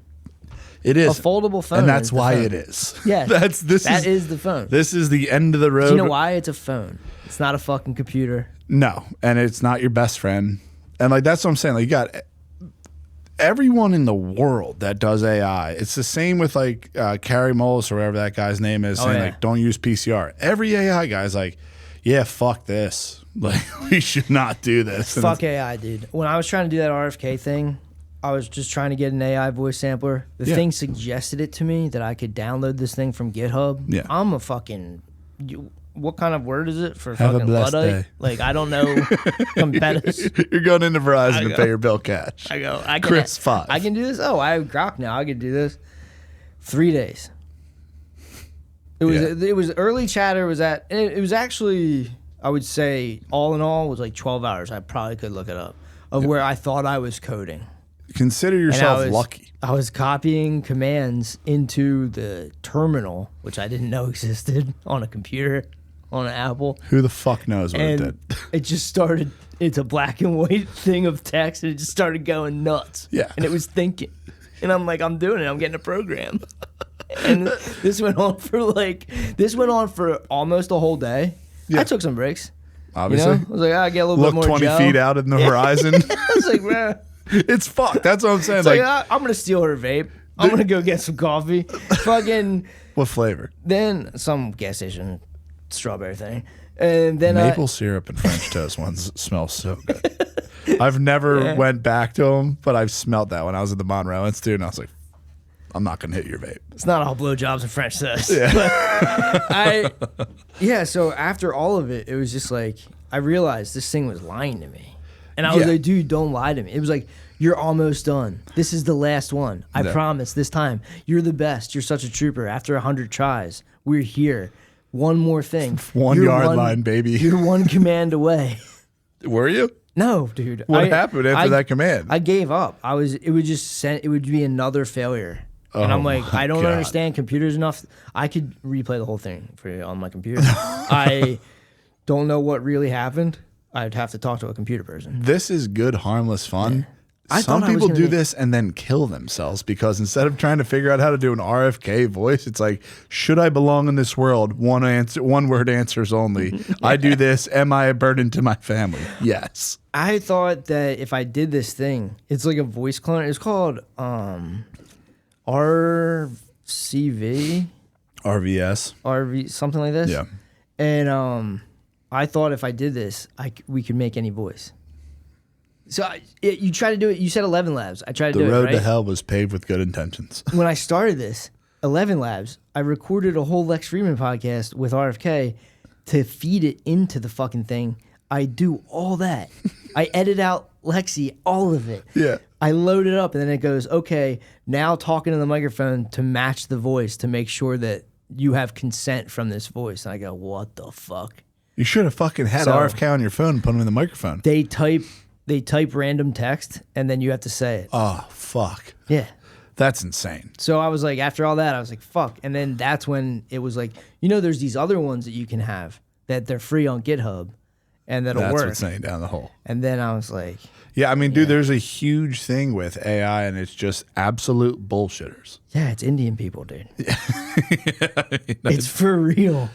It is A foldable phone. and that's is the why phone. it is. Yeah. That is the phone. This is the end of the road. Do you know why it's a phone? It's not a fucking computer. No, and it's not your best friend. And like that's what I'm saying. Like you got everyone in the world that does AI. It's the same with like Carrie Mullis or whatever that guy's name is, saying like don't use PCR. Every AI guy's like, yeah, fuck this. Like we should not do this. And Fuck AI, dude. When I was trying to do that RFK thing, I was just trying to get an AI voice sampler. The thing suggested it to me that I could download this thing from GitHub. Yeah. I'm a fucking. What kind of word is it for Have a fucking blessed Luddite? day. Like, I don't know. Competitors. You're going into Verizon to pay your bill cash. I go, I can, Chris 5. I can do this. Oh, I have Grok now. I can do this. 3 days. It was early chatter. It was actually, I would say, all in all, was like 12 hours. I probably could look it up of where I thought I was coding. Consider And yourself lucky. I was copying commands into the terminal, which I didn't know existed on a computer, on an Apple. Who the fuck knows what it And did? it just started, it's a black and white thing of text, and it just started going nuts. Yeah. And it was thinking. And I'm like, I'm doing it. I'm getting a program. And this went on for almost a whole day. Yeah. I took some breaks. Obviously. You know? I was like, I get a little Look bit more 20 gel. feet out in the horizon. I was like, man. It's fucked. That's what I'm saying. It's Like, like, I'm going to steal her vape. I'm going to go get some coffee. Fucking. what flavor? Then some gas station strawberry thing. And then Maple syrup and French toast ones smell so good. I've never went back to them, but I've smelled that when I was at the Monroe Institute, and I was like, I'm not going to hit your vape. It's not all blowjobs and French toast. Yeah. But so after all of it, it was just like, I realized this thing was lying to me. And I was like, dude, don't lie to me. It was like, you're almost done. This is the last one. I promise this time. You're the best. You're such a trooper. After 100 tries, we're here. One more thing. One yard line, baby. You're one command away. Were you? No, dude. What happened after that command? I gave up. It would be another failure. And I'm like, I don't understand computers enough. I could replay the whole thing for you on my computer. I don't know what really happened. I'd have to talk to a computer person. This is good, harmless fun. I Some thought I was people gonna do get- this and then kill themselves because instead of trying to figure out how to do an RFK voice, it's like, should I belong in this world? One word answers only. I do this. Am I a burden to my family? Yes. I thought that if I did this thing, it's like a voice clone. It's called RCV, RVS. something like this. Yeah. And I thought if I did this, we could make any voice. So you try to do it. You said 11 Labs. I tried to The do it, road right? to hell was paved with good intentions. When I started this, 11 Labs, I recorded a whole Lex Friedman podcast with RFK to feed it into the fucking thing. I do all that. I edit out Lexi, all of it. Yeah. I load it up and then it goes, okay, now talking to the microphone to match the voice to make sure that you have consent from this voice. And I go, what the fuck? You should have fucking had So- RFK on your phone and put him in the microphone. They type random text and then you have to say it. Oh, fuck. Yeah. That's insane. So I was like, after all that, I was like, fuck. And then that's when it was like, there's these other ones that you can have that they're free on GitHub and that'll That's work. what's saying down the hole. And then I was like, Yeah, I mean, dude, there's a huge thing with AI and it's just absolute bullshitters. yeah, it's Indian people, dude. It's for real.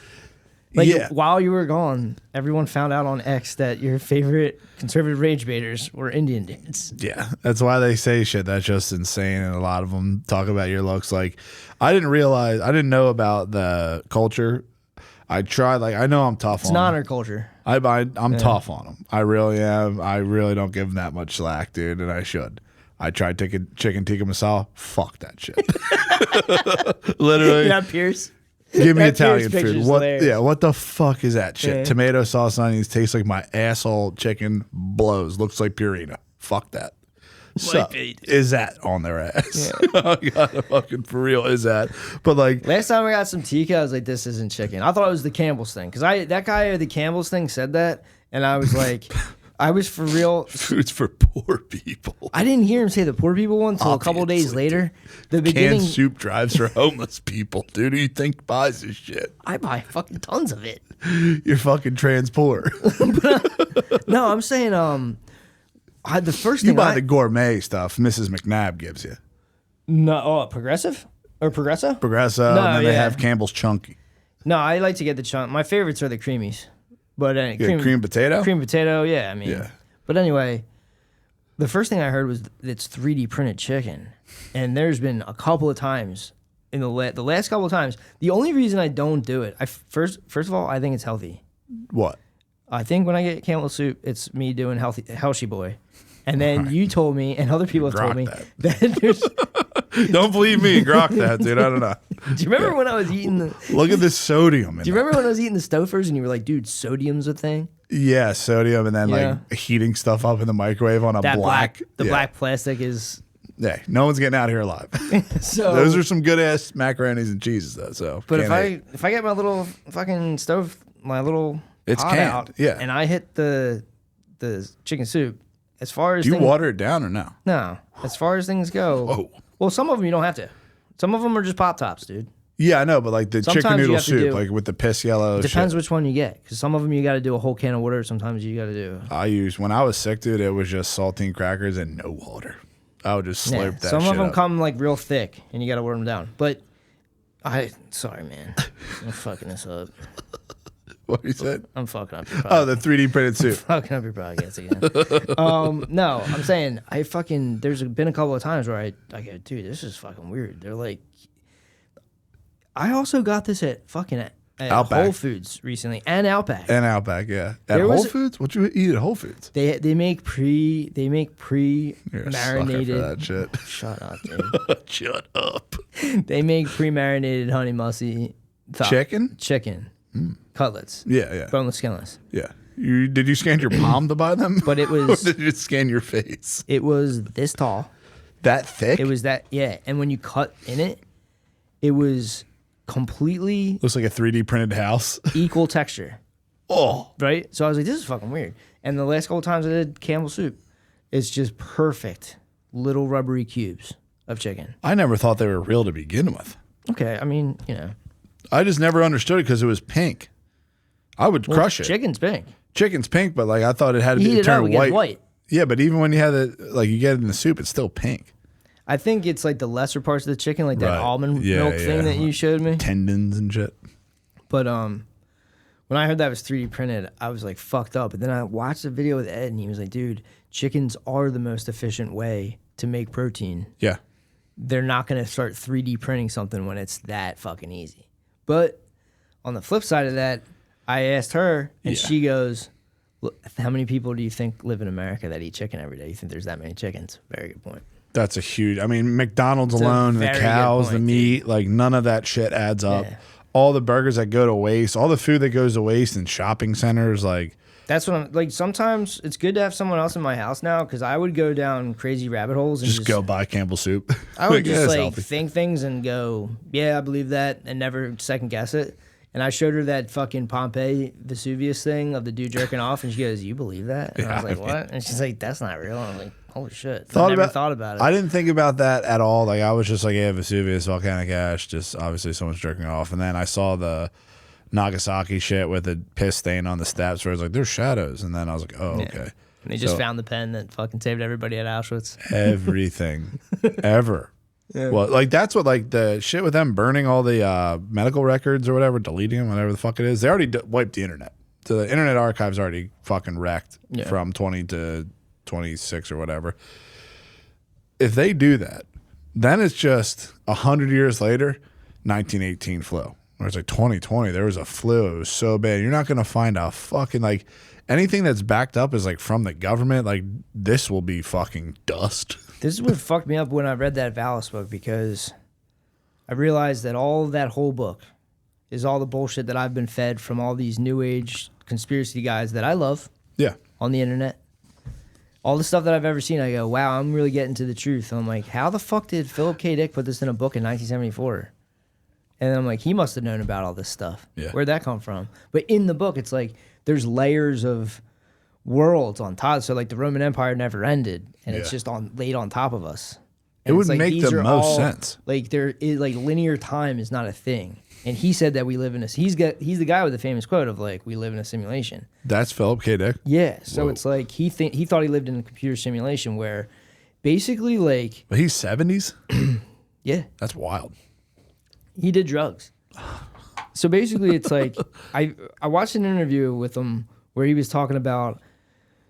Like, while you were gone, everyone found out on X that your favorite conservative rage baiters were Indian dudes. Yeah, that's why they say shit. That's just insane. And a lot of them talk about your looks. Like, I didn't know about the culture. I tried, like, I know I'm tough It's on not them. our culture. I'm tough on them. I really am. I really don't give them that much slack, dude, and I should. I tried chicken tikka masala. Fuck that shit. Literally. You're not Pierce? Give me That Italian Pierce food. picture's What? hilarious. Yeah, what the fuck is that shit? Yeah. Tomato sauce and onions tastes like my asshole. Chicken blows. Looks like Purina. Fuck that. So, be, dude. is that on their ass? Oh god, fucking for real is that? But like Last time I got some tikka, I was like, "This isn't chicken." I thought it was the Campbell's thing because that guy at the Campbell's thing said that, and I was like, I was for real. food's for poor people. I didn't hear him say the poor people one until a couple days Obviously, later. The beginning, Canned soup drives for homeless people. Dude, who you think buys this shit? I buy fucking tons of it. You're fucking trans poor. No, I'm saying, the first You thing buy the gourmet stuff Mrs. McNabb gives you. Progressive or Progresso? Progresso, No, and then they yeah. have Campbell's Chunky. No, I like to get the chunk. My favorites are the creamies, but Cream potato? cream potato. Yeah, I mean, Yeah. But anyway, the first thing I heard was it's 3D printed chicken, and there's been a couple of times in the last couple of times. The only reason I don't do it, first of all, I think it's healthy. What? I think when I get Campbell soup, it's me doing healthy boy. And then you told me, and other people have told me that there's. Don't believe me, grok that, dude. I don't know. Do you remember when I was eating the? Look at this sodium. Do you remember when I was eating the Stofers and you were like, "Dude, sodium's a thing." Yeah, sodium, and then Yeah. like heating stuff up in the microwave on a That black. the yeah. black plastic is. Yeah, no one's getting out here alive. So Those are some good ass macaronis and cheeses, though. So, But can't if I get my little fucking stove, my little It's pot canned, out, yeah. and I hit the chicken soup, as far as do you things, water it down or no? No, as far as things go. Whoa. Well, some of them you don't have to. Some of them are just pop tops, dude. Yeah, I know, but like the Sometimes chicken you noodle have to soup, do- like with the piss yellow. Depends shit. which one you get, because some of them you got to do a whole can of water. Sometimes you got to do. I used when I was sick, dude. It was just saltine crackers and no water. I would just slurp that. Some shit of them up. come like real thick, and you got to water them down. But sorry, man, I'm fucking this up. What you said? I'm fucking up your podcast. Oh, the 3D printed soup. Fucking up your podcast again. No, I'm saying there's been a couple of times where I go, dude, this is fucking weird. They're like, I also got this at fucking Outback. Whole Foods recently and Outback. And Outback, yeah. At There Whole was- Foods? What you eat at Whole Foods? They make pre You're a marinated. sucker for that shit. Shut up, dude. Shut up. They make pre marinated honey musty Chicken? chicken cutlets. Yeah, yeah. Boneless, skinless. Yeah. Did you scan your palm to buy them? But it was- Or did you just scan your face? It was this tall. That thick? It was that, yeah. And when you cut in it, it was completely Looks like a 3D printed house. equal texture. Oh. Right? So I was like, this is fucking weird. And the last couple times I did Campbell soup, it's just perfect little rubbery cubes of chicken. I never thought they were real to begin with. Okay, I mean, you know. I just never understood it because it was pink. I would Well, crush it. Chicken's pink. Chicken's pink, but like I thought it had to You be heat it up, turn it gets white. white. Yeah, but even when you have it, like you get it in the soup, it's still pink. I think it's like the lesser parts of the chicken, like that Right. almond Yeah, milk yeah. thing that you showed me. Tendons and shit. But when I heard that was 3D printed, I was like fucked up. And then I watched a video with Ed, and he was like, "Dude, chickens are the most efficient way to make protein. Yeah. They're not going to start 3D printing something when it's that fucking easy." But on the flip side of that, I asked her, and she goes, "Look, how many people do you think live in America that eat chicken every day? You think there's that many chickens?" Very good point. That's a huge. I mean, McDonald's It's a alone, the very good cows, the point, meat, like none of that shit adds up. Yeah. All the burgers that go to waste, all the food that goes to waste in shopping centers, like That's what I'm like. Sometimes it's good to have someone else in my house now, because I would go down crazy rabbit holes and just go buy Campbell soup. I would Like, yeah, just it's like healthy. think things and go, yeah, I believe that, and never second guess it. And I showed her that fucking Pompeii Vesuvius thing of the dude jerking off, and she goes, "You believe that?" And I was Yeah, like, I "What?" And she's like, "That's not real." And I'm like, "Holy shit!" I Thought never about- thought about it. I didn't think about that at all. Like I was just like, yeah, Vesuvius, volcanic ash, just obviously someone's jerking off. And then I saw the Nagasaki shit with the piss stain on the steps where I was like, there's shadows. And then I was like, oh, Yeah. okay. And they just So- found the pen that fucking saved everybody at Auschwitz. Everything ever. Yeah. Well, like that's what like the shit with them burning all the medical records or whatever, deleting them, whatever the fuck it is. They already wiped the internet. So the Internet Archive's already fucking wrecked Yeah. from 20 to 26 or whatever. If they do that, then it's just 100 years later, 1918 flu. Where it's like 2020, there was a flu. It was so bad. You're not going to find a fucking like anything that's backed up is like from the government. Like this will be fucking dust. This is what fucked me up when I read that Valis book, because I realized that all of that whole book is all the bullshit that I've been fed from all these new age conspiracy guys that I love Yeah. on the internet. All the stuff that I've ever seen, I go, wow, I'm really getting to the truth. And I'm like, how the fuck did Philip K. Dick put this in a book in 1974? And I'm like, he must have known about all this stuff. Yeah. Where'd that come from? But in the book, it's like there's layers of worlds on top. So like the Roman Empire never ended, and it's Yeah. just laid on top of us. It And would it's like, make these the are most all- sense. Like like linear time is not a thing. And he said that we live in a. He's the guy with the famous quote of like, we live in a simulation. That's Philip K. Dick. Yeah. So Whoa. it's like he thought he lived in a computer simulation where, basically like But he's 70s. yeah, That's wild. he did drugs. So basically, it's like I watched an interview with him where he was talking about.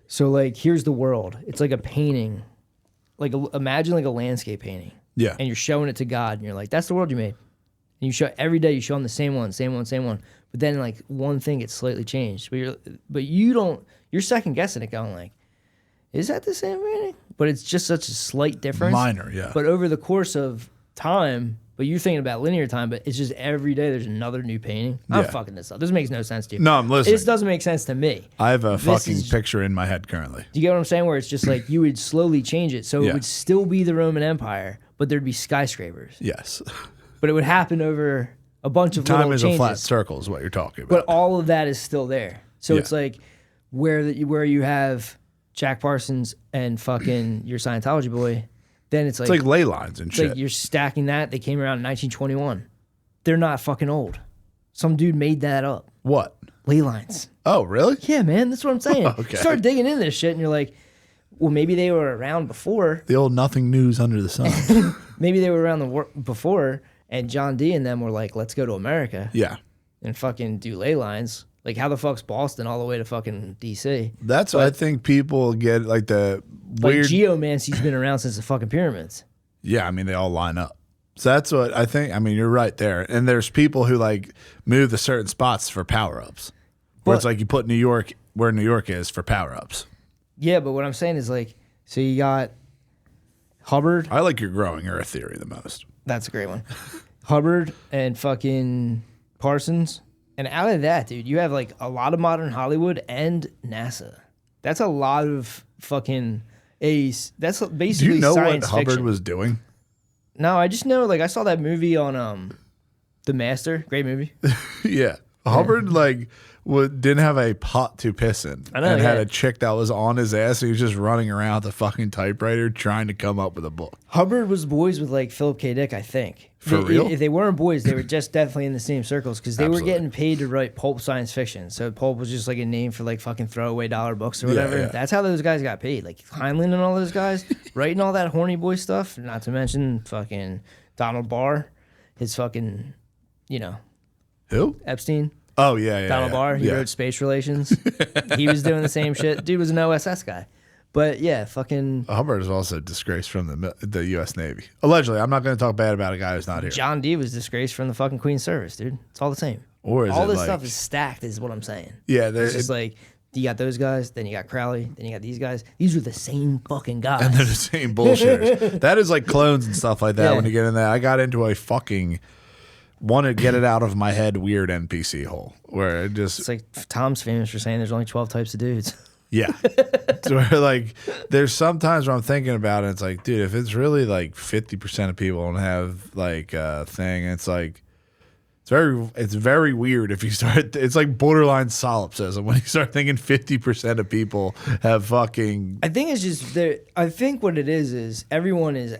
So like, here's the world. It's like a painting, imagine like a landscape painting. Yeah. And you're showing it to God, and you're like, that's the world you made. And you show every day, you show him the same one. But then like one thing gets slightly changed. But you're second guessing it, going like, is that the same painting? But it's just such a slight difference. Minor, yeah. But over the course of time, but you're thinking about linear time, but it's just every day there's another new painting. I'm Yeah. fucking this up. This makes no sense to you. No, I'm listening. This doesn't make sense to me. I have a This fucking is- picture in my head currently. Do you get what I'm saying? Where it's just like you would slowly change it. So Yeah. it would still be the Roman Empire, but there'd be skyscrapers. Yes. But it would happen over a bunch of Time little is changes. a flat circle is what you're talking But about. all of that is still there. So Yeah. it's like where you have Jack Parsons and fucking your Scientology boy, then it's It's like ley lines and it's shit. like you're stacking that. They came around in 1921. They're not fucking old. Some dude made that up. What? Ley lines. Oh, really? Yeah, man. That's what I'm saying. Okay. You start digging into this shit and you're like, well, maybe they were around before. The old nothing news under the sun. Maybe they were around before, and John D and them were like, let's go to America Yeah. and fucking do ley lines. Like, how the fuck's Boston all the way to fucking D.C.? That's what I think people get, like the Like, weird. geomancy's been around since the fucking pyramids. Yeah, I mean, they all line up. So that's what I think. I mean, you're right there. And there's people who like move to certain spots for power ups. Where it's like you put New York where New York is for power ups. Yeah, but what I'm saying is like, so you got Hubbard. I like your growing Earth theory the most. That's a great one. Hubbard and fucking Parsons. And out of that, dude, you have like a lot of modern Hollywood and NASA. That's a lot of fucking A's. That's Do basically you know what science Hubbard fiction. was doing? No, I just know, like, I saw that movie on The Master. Great movie. Yeah. Hubbard like didn't have a pot to piss in. I know, and had yeah. a chick that was on his ass. He was just running around with a fucking typewriter trying to come up with a book. Hubbard was boys with like Philip K. Dick, I think. For real? If they weren't boys, they were just definitely in the same circles because they Absolutely. were getting paid to write pulp science fiction. So pulp was just like a name for like fucking throwaway dollar books or Yeah, whatever. yeah. That's how those guys got paid. Like Heinlein and all those guys writing all that horny boy stuff. Not to mention fucking Donald Barr, his fucking, Who? Epstein. Oh yeah, Donald Barr. He yeah. wrote Space Relations. He was doing the same shit. Dude was an OSS guy. But yeah, fucking Hubbard is also disgraced from the U.S. Navy. Allegedly, I'm not going to talk bad about a guy who's not here. John D was disgraced from the fucking Queen's service, dude. It's all the same. Or is all it this like- stuff is stacked, is what I'm saying. Yeah, It's just like you got those guys, then you got Crowley, then you got these guys. These are the same fucking guys. and they're the same bullshitters. That is like clones and stuff like that. Yeah. When you get in there, I got into a fucking want to get it out of my head weird NPC hole where it just It's like Tom's famous for saying there's only 12 types of dudes. yeah. So where like there's sometimes where I'm thinking about it, it's like, dude, if it's really like 50% of people don't have like a thing, it's like it's very weird if you start. It's like borderline solipsism when you start thinking 50% of people have fucking. I think it's just I think what it is everyone is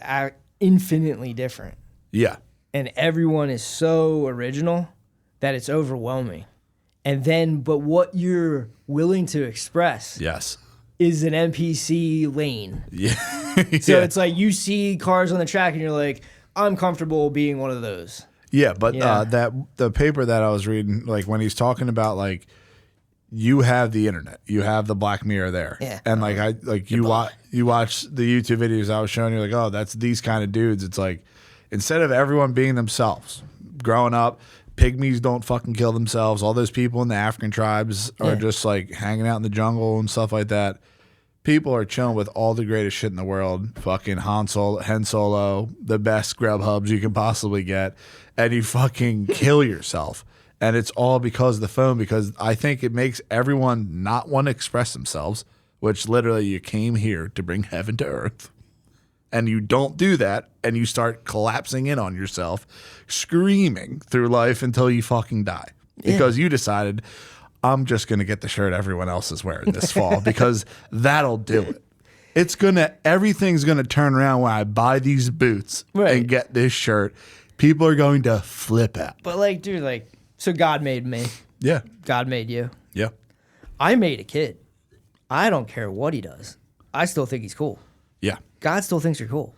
infinitely different. Yeah. And everyone is so original that it's overwhelming. And then, but what you're willing to express Yes. is an NPC lane. Yeah. So Yeah. it's like you see cars on the track and you're like, I'm comfortable being one of those. Yeah, but Yeah. the paper that I was reading, like when he's talking about like you have the internet, you have the Black Mirror there, Yeah. and like you watch the YouTube videos I was showing you, like, oh, that's these kind of dudes. It's like instead of everyone being themselves, growing up, pygmies don't fucking kill themselves. All those people in the African tribes are Yeah. just like hanging out in the jungle and stuff like that. People are chilling with all the greatest shit in the world. Fucking Han Solo, the best grub hubs you can possibly get. And you fucking kill yourself. And it's all because of the phone, because I think it makes everyone not want to express themselves, which literally you came here to bring heaven to earth. And you don't do that, and you start collapsing in on yourself, screaming through life until you fucking die. Because you decided, I'm just going to get the shirt everyone else is wearing this fall, because that'll do it. Everything's going to turn around when I buy these boots and get this shirt. People are going to flip out. But like, dude, like, so God made me. Yeah. God made you. Yeah. I made a kid. I don't care what he does. I still think he's cool. Yeah. God still thinks you're cool.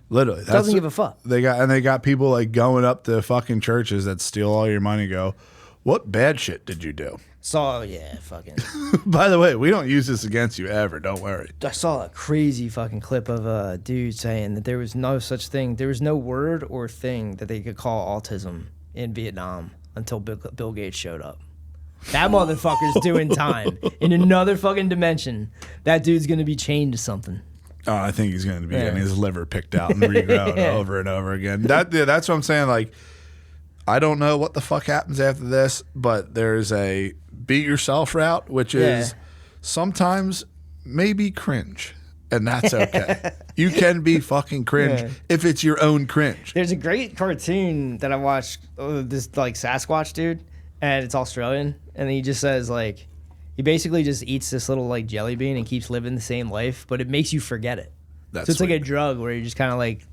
Literally. Doesn't give a fuck. They got people like going up to fucking churches that steal all your money and go, what bad shit did you do? Fucking. By the way, we don't use this against you ever. Don't worry. I saw a crazy fucking clip of a dude saying that there was no such thing. There was no word or thing that they could call autism in Vietnam until Bill Gates showed up. That motherfucker's doing time in another fucking dimension. That dude's going to be chained to something. Oh, I think he's going to be getting his liver picked out and regrown over and over again. That's what I'm saying. Like, I don't know what the fuck happens after this, but there's a beat yourself route, which is sometimes maybe cringe, and that's okay. You can be fucking cringe if it's your own cringe. There's a great cartoon that I watched, this like Sasquatch dude, and it's Australian, and he just says like, he basically just eats this little like jelly bean and keeps living the same life, but it makes you forget it. That's so it's like a drug where you just kind of like,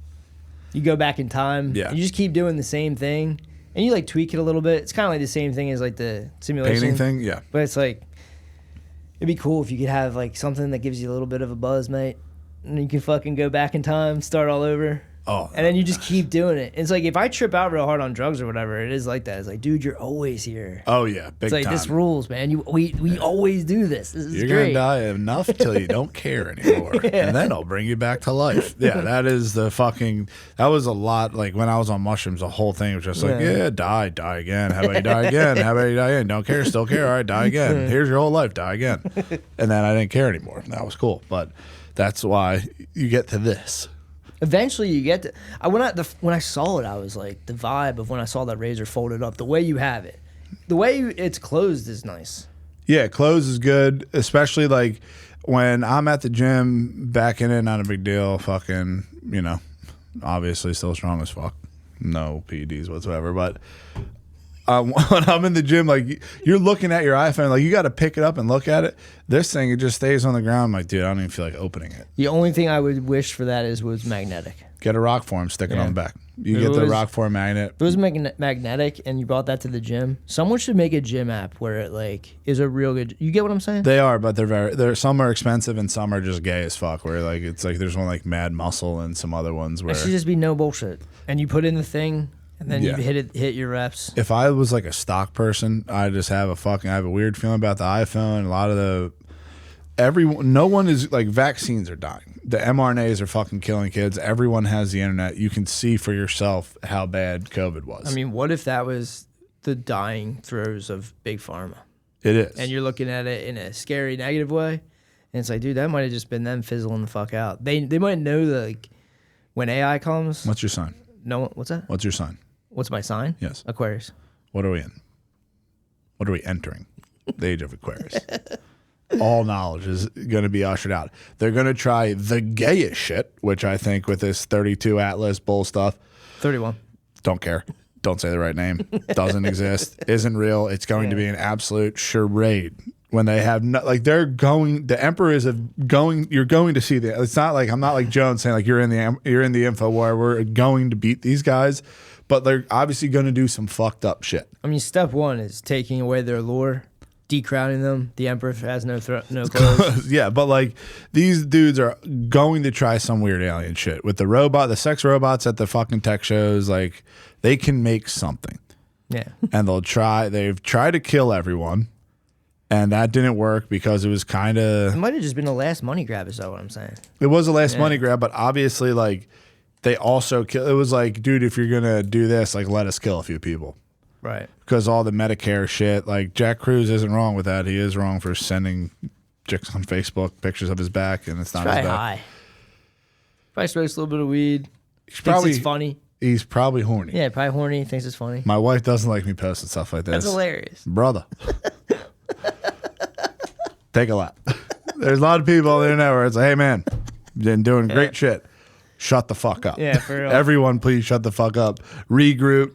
you go back in time, and you just keep doing the same thing, and you like tweak it a little bit. It's kind of like the same thing as like the simulation painting thing, yeah. But it's like, it'd be cool if you could have like something that gives you a little bit of a buzz, mate, and you can fucking go back in time, start all over. Oh, and then you just keep doing it. It's like if I trip out real hard on drugs or whatever, it is like that. It's like, dude, you're always here. Oh yeah, big It's like time. this rules, man. We always do this. This is You're great. gonna die enough till you don't care anymore, and then I'll bring you back to life. Yeah, that is the fucking. That was a lot. Like when I was on mushrooms, the whole thing was just like, die again. How about you die again? How about you die again? Don't care, still care. All right, die again. Here's your whole life, die again. And then I didn't care anymore. That was cool, but that's why you get to this. Eventually, you get to. When I saw it, I was like, the vibe of when I saw that razor folded up, the way you have it, the way it's closed is nice. Yeah, clothes is good, especially like when I'm at the gym, backing in, not a big deal. Fucking, obviously still strong as fuck. No PEDs whatsoever. But when I'm in the gym, like you're looking at your iPhone, like you got to pick it up and look at it. This thing, it just stays on the ground. I'm like, dude, I don't even feel like opening it. The only thing I would wish for that was magnetic. Get a rock form, stick it on the back. You get the rock form magnet. If it was magnetic and you brought that to the gym, someone should make a gym app where it like is a real good. You get what I'm saying? They are, but they're some are expensive and some are just gay as fuck. Where like it's like there's one like Mad Muscle and some other ones where it should just be no bullshit. And you put in the thing and then you hit your reps. If I was like a stock person, I just have I have a weird feeling about the iPhone. A lot of no one is like vaccines are dying. The mRNAs are fucking killing kids. Everyone has the internet. You can see for yourself how bad COVID was. I mean, what if that was the dying throes of big pharma? It is. And you're looking at it in a scary, negative way. And it's like, dude, that might have just been them fizzling the fuck out. They might know that like when AI comes. What's your sign? No, what's that? What's your sign? What's my sign? Yes. Aquarius. What are we in? What are we entering? The age of Aquarius. All knowledge is going to be ushered out. They're going to try the gayest shit, which I think with this 32 Atlas bull stuff. 31. Don't care. Don't say the right name. Doesn't exist. Isn't real. It's going to be an absolute charade. When they have the emperor is you're going to see the. It's not like I'm not like Jones saying like you're in the info war. We're going to beat these guys, but they're obviously going to do some fucked up shit. I mean, step one is taking away their lore, decrowning them. The emperor has no clothes. Yeah, but like these dudes are going to try some weird alien shit with the sex robots at the fucking tech shows. Like they can make something. Yeah, and they've tried to kill everyone. And that didn't work because it was kind of. It might have just been the last money grab, is that what I'm saying? It was the last money grab, but obviously, like, they also kill. It was like, dude, if you're going to do this, like, let us kill a few people. Right. Because all the Medicare shit, like, Jack Cruz isn't wrong with that. He is wrong for sending chicks on Facebook pictures of his back, and it's not his back. High. Probably smokes a little bit of weed. Probably, it's funny. He's probably horny. Yeah, probably horny. Thinks it's funny. My wife doesn't like me posting stuff like this. That's hilarious. Brother. Take a lap. There's a lot of people on the internet where it's like, hey, man, you've been doing great shit. Shut the fuck up. Yeah, for real. Everyone, please shut the fuck up. Regroup.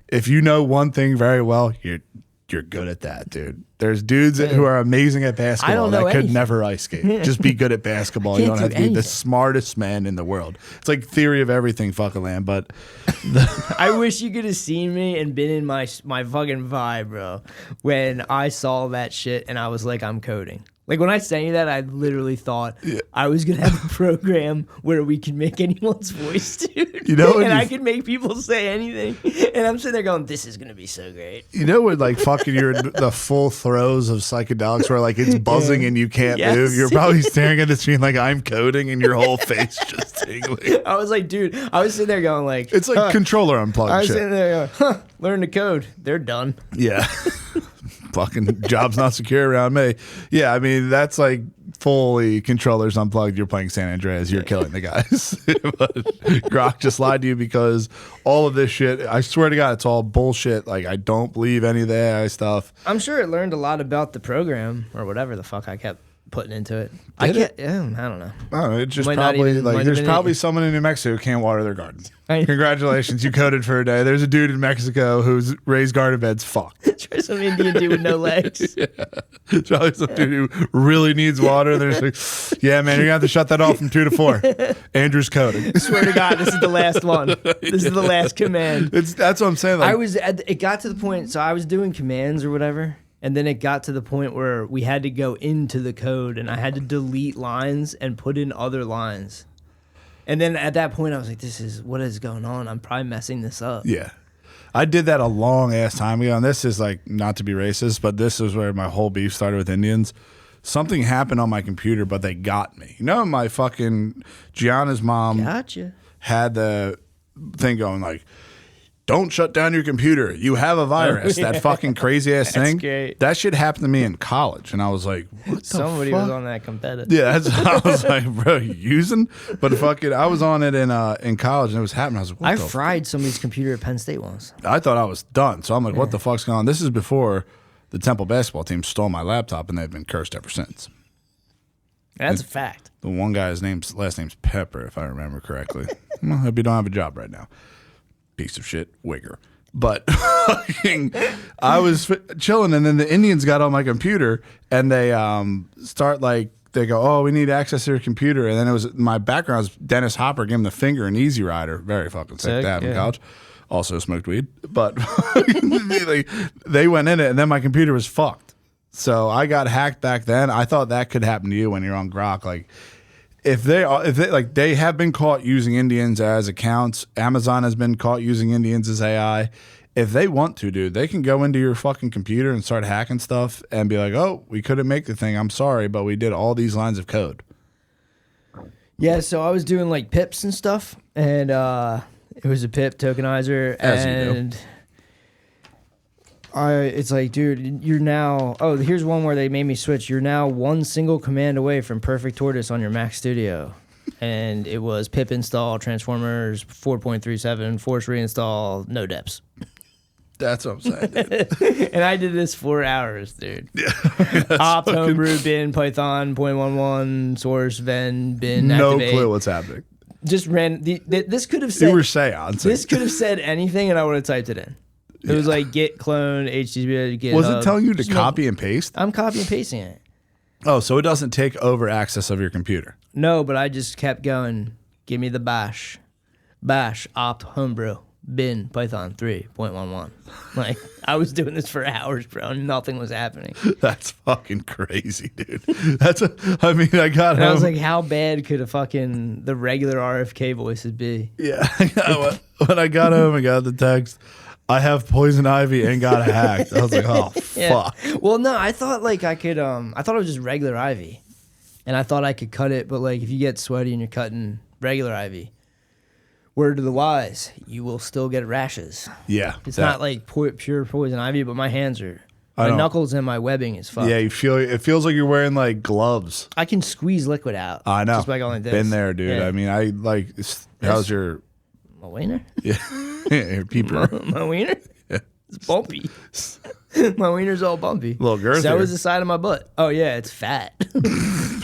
If you know one thing very well, you're good at that, dude. There's dudes who are amazing at basketball that could never ice skate. Just be good at basketball. You don't have to be the smartest man in the world. It's like theory of everything, fucking land. But I wish you could have seen me and been in my fucking vibe, bro, when I saw that shit and I was like, I'm coding. Like when I sent you that, I literally thought I was gonna have a program where we could make anyone's voice, dude. You know, and I could make people say anything. And I'm sitting there going, "This is gonna be so great." You know when like fucking you're in the full throes of psychedelics where like it's buzzing and you can't move. You're probably staring at the screen like I'm coding and your whole face just tingling. I was like, dude, I was sitting there going like, it's like controller unplugged. I was shit. sitting there going, learn to code. They're done. Yeah. Fucking job's not secure around me. Yeah, I mean, that's like fully controllers unplugged. You're playing San Andreas. You're killing the guys. But Grok just lied to you because all of this shit, I swear to God, it's all bullshit. Like, I don't believe any of the AI stuff. I'm sure it learned a lot about the program or whatever the fuck I kept putting into it. I don't know. Oh, it's just Might not probably even- like might there's have been probably it. someone in New Mexico who can't water their gardens. Congratulations, you coded for a day. There's a dude in Mexico whose raised garden bed's fucked. Try some Indian dude with no legs. It's probably some dude who really needs water. They're just like, yeah, man, you're gonna have to shut that off from 2 to 4. Andrew's coding. I swear to God, this is the last one. This is the last command. That's what I'm saying. Like, It got to the point, so I was doing commands or whatever, and then it got to the point where we had to go into the code and I had to delete lines and put in other lines. And then at that point I was like, what is going on? I'm probably messing this up. Yeah. I did that a long ass time ago, and this is like not to be racist, but this is where my whole beef started with Indians. Something happened on my computer, but they got me. You know, my fucking Gianna's mom had the thing going like, don't shut down your computer. You have a virus. That fucking crazy ass thing. Great. That shit happened to me in college, and I was like, what Somebody the fuck? was on that competitive. Yeah, I was like, bro, you using? But fucking, I was on it in college, and it was happening. I was like, what I the fried somebody's computer at Penn State once. I thought I was done. So I'm like, what the fuck's going on? This is before the Temple basketball team stole my laptop, and they've been cursed ever since. That's a fact. The one guy's last name's Pepper, if I remember correctly. Well, hope you don't have a job right now. Piece of shit, wigger. But I was chilling, and then the Indians got on my computer, and they they go, oh, we need access to your computer. And then it was my background was Dennis Hopper gave him the finger in Easy Rider. Very fucking sick to have in college. Also smoked weed. But they went in it, and then my computer was fucked. So I got hacked back then. I thought that could happen to you when you're on Grok. Like, if they have been caught using Indians as accounts, Amazon has been caught using Indians as AI. If they want to, dude, they can go into your fucking computer and start hacking stuff and be like, oh, we couldn't make the thing. I'm sorry, but we did all these lines of code. Yeah, so I was doing like pips and stuff, and it was a pip tokenizer, As you do. and it's like, dude, you're now. Oh, here's one where they made me switch. You're now one single command away from Perfect Tortoise on your Mac Studio, and it was pip install Transformers 4.37 force reinstall no deps. That's what I'm saying, dude. And I did this 4 hours, dude. Opt, homebrew, bin, Python, .11, source, ven, bin, No activate. clue what's happening. Just ran. This could have said. You were seancing. This could have said anything, and I would have typed it in. It was like git clone HTTP. GitHub. Was it telling you to copy and paste? I'm copy and pasting it. Oh, so it doesn't take over access of your computer. No, but I just kept going. Give me the bash, opt, homebrew, bin, Python 3.11. Like, I was doing this for hours, bro. And nothing was happening. That's fucking crazy, dude. I mean, I got And home. I was like, how bad could the regular RFK voices be? Yeah. When I got home and got the text, I have poison ivy and got hacked. I was like, oh, Yeah. fuck. Well, no, I thought like I could. I thought it was just regular ivy, and I thought I could cut it. But like, if you get sweaty and you're cutting regular ivy, word to the wise, you will still get rashes. Yeah. It's not like pure poison ivy, but my hands are. I My don't- knuckles and my webbing is fucked. Yeah, it feels like you're wearing like gloves. I can squeeze liquid out. I know. Just by going like this. Been there, dude. Yeah. I mean, how's your My wiener? Yeah. Your peeper. My wiener? It's bumpy. My wiener's all bumpy. Little girthier. So is the side of my butt. Oh, yeah, it's fat.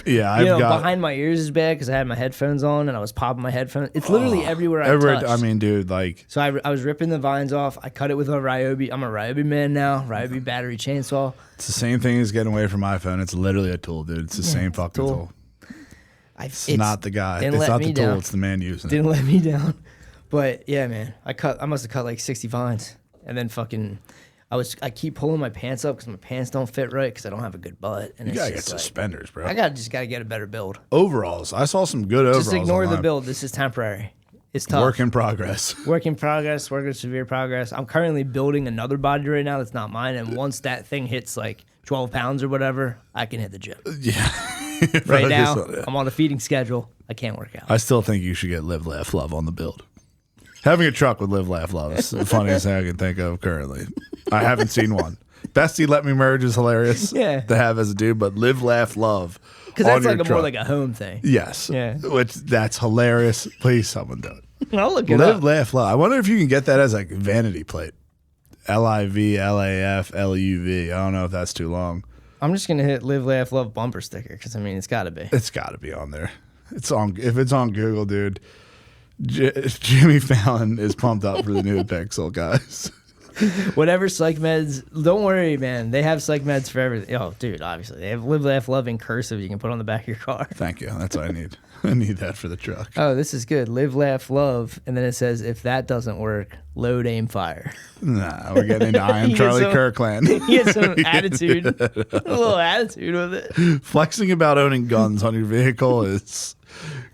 Yeah, I've got... behind my ears is bad because I had my headphones on and I was popping my headphones. It's literally everywhere I touch. I mean, dude, like... So I was ripping the vines off. I cut it with a Ryobi. I'm a Ryobi man now. Ryobi battery chainsaw. It's the same thing as getting away from my phone. It's literally a tool, dude. It's the same fucking tool. It's not the guy. It's not the tool. It's the man using it. Didn't let me down. But yeah, man, I must have cut like 60 vines, and then fucking, I keep pulling my pants up because my pants don't fit right because I don't have a good butt. And You it's gotta get just like, suspenders, bro. I gotta get a better build. Overalls. I saw some good overalls. Just ignore the online. build. This is temporary. It's tough. Work in progress. Work in progress. Work in severe progress. I'm currently building another body right now that's not mine, and once that thing hits like 12 pounds or whatever, I can hit the gym. Yeah. Right now, I'm on a feeding schedule. I can't work out. I still think you should get Live, Laugh, Love on the build. Having a truck with Live, Laugh, Love is the funniest thing I can think of currently. I haven't seen one. Bestie Let Me Merge is hilarious to have as a dude, but Live, Laugh, Love. Because that's like more like a home thing. Yes. Yeah. Which that's hilarious. Please, someone do it. I'll look it Live, up. Laugh, Love. I wonder if you can get that as like a vanity plate. LIVLAFLUV. I don't know if that's too long. I'm just gonna hit Live, Laugh, Love bumper sticker because I mean it's got to be. It's got to be on there. It's on. If it's on Google, dude. Jimmy Fallon is pumped up for the new Pixel, guys. Whatever psych meds, don't worry, man. They have psych meds for everything. Oh, dude, obviously they have Live, Laugh, Love in cursive. You can put on the back of your car. Thank you. That's what I need. I need that for the truck. Oh, this is good. Live, Laugh, Love, and then it says if that doesn't work, load, aim, fire. Nah, we're getting into I Am Charlie Kirkland. He has some attitude, a little attitude with it. Flexing about owning guns on your vehicle is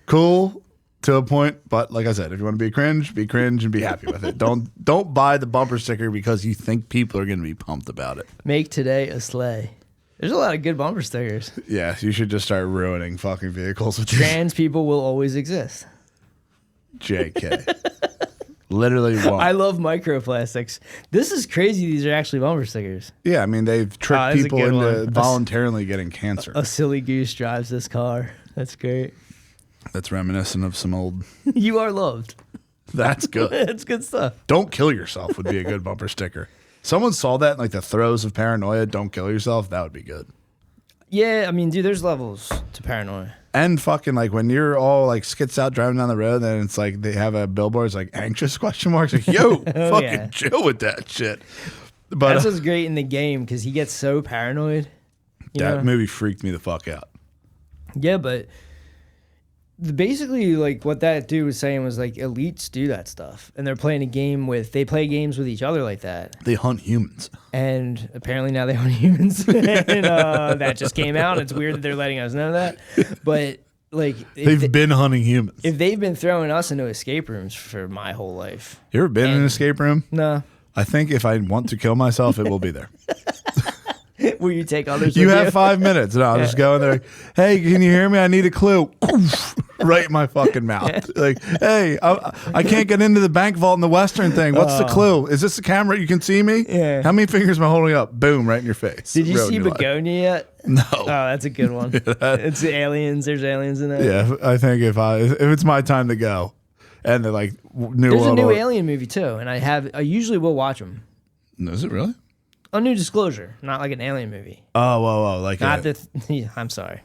cool to a point, but like I said, if you want to be cringe and be happy with it. Don't buy the bumper sticker because you think people are going to be pumped about it. Make today a sleigh. There's a lot of good bumper stickers. Yeah, you should just start ruining fucking vehicles with these. Trans people will always exist. JK. Literally won't. I love microplastics. This is crazy. These are actually bumper stickers. Yeah, I mean, they've tricked people into voluntarily getting cancer. A silly goose drives this car. That's great. That's reminiscent of some old... You are loved. That's good. That's good stuff. Don't kill yourself would be a good bumper sticker. Someone saw that in like the throes of paranoia. Don't kill yourself. That would be good. Yeah, I mean, dude, there's levels to paranoia. And fucking like when you're all like skits out driving down the road, and it's like they have a billboard, it's like anxious question marks. Like, yo, fucking chill with that shit. But that's what's great in the game because he gets so paranoid. That movie freaked me the fuck out. Yeah, but basically, like what that dude was saying was like elites do that stuff, and they're playing a game they play games with each other like that. They hunt humans, and apparently now they hunt humans, and that just came out. It's weird that they're letting us know that, but like they've been hunting humans. If they've been throwing us into escape rooms for my whole life, you ever been in an escape room? No. I think if I want to kill myself, it will be there. Will you take others? You have 5 minutes. No, I'll just go in there. Hey, can you hear me? I need a clue. Right in my fucking mouth. Like, hey, I can't get into the bank vault in the Western thing. What's the clue? Is this the camera? You can see me? Yeah. How many fingers am I holding up? Boom, right in your face. Did you see Begonia yet? No. Oh, that's a good one. It's the aliens. There's aliens in it. Yeah, I think if it's my time to go, and they're like there's a new Alien movie too, and I usually will watch them. Is it really? A new disclosure, not like an Alien movie. Oh, whoa, like not I'm sorry,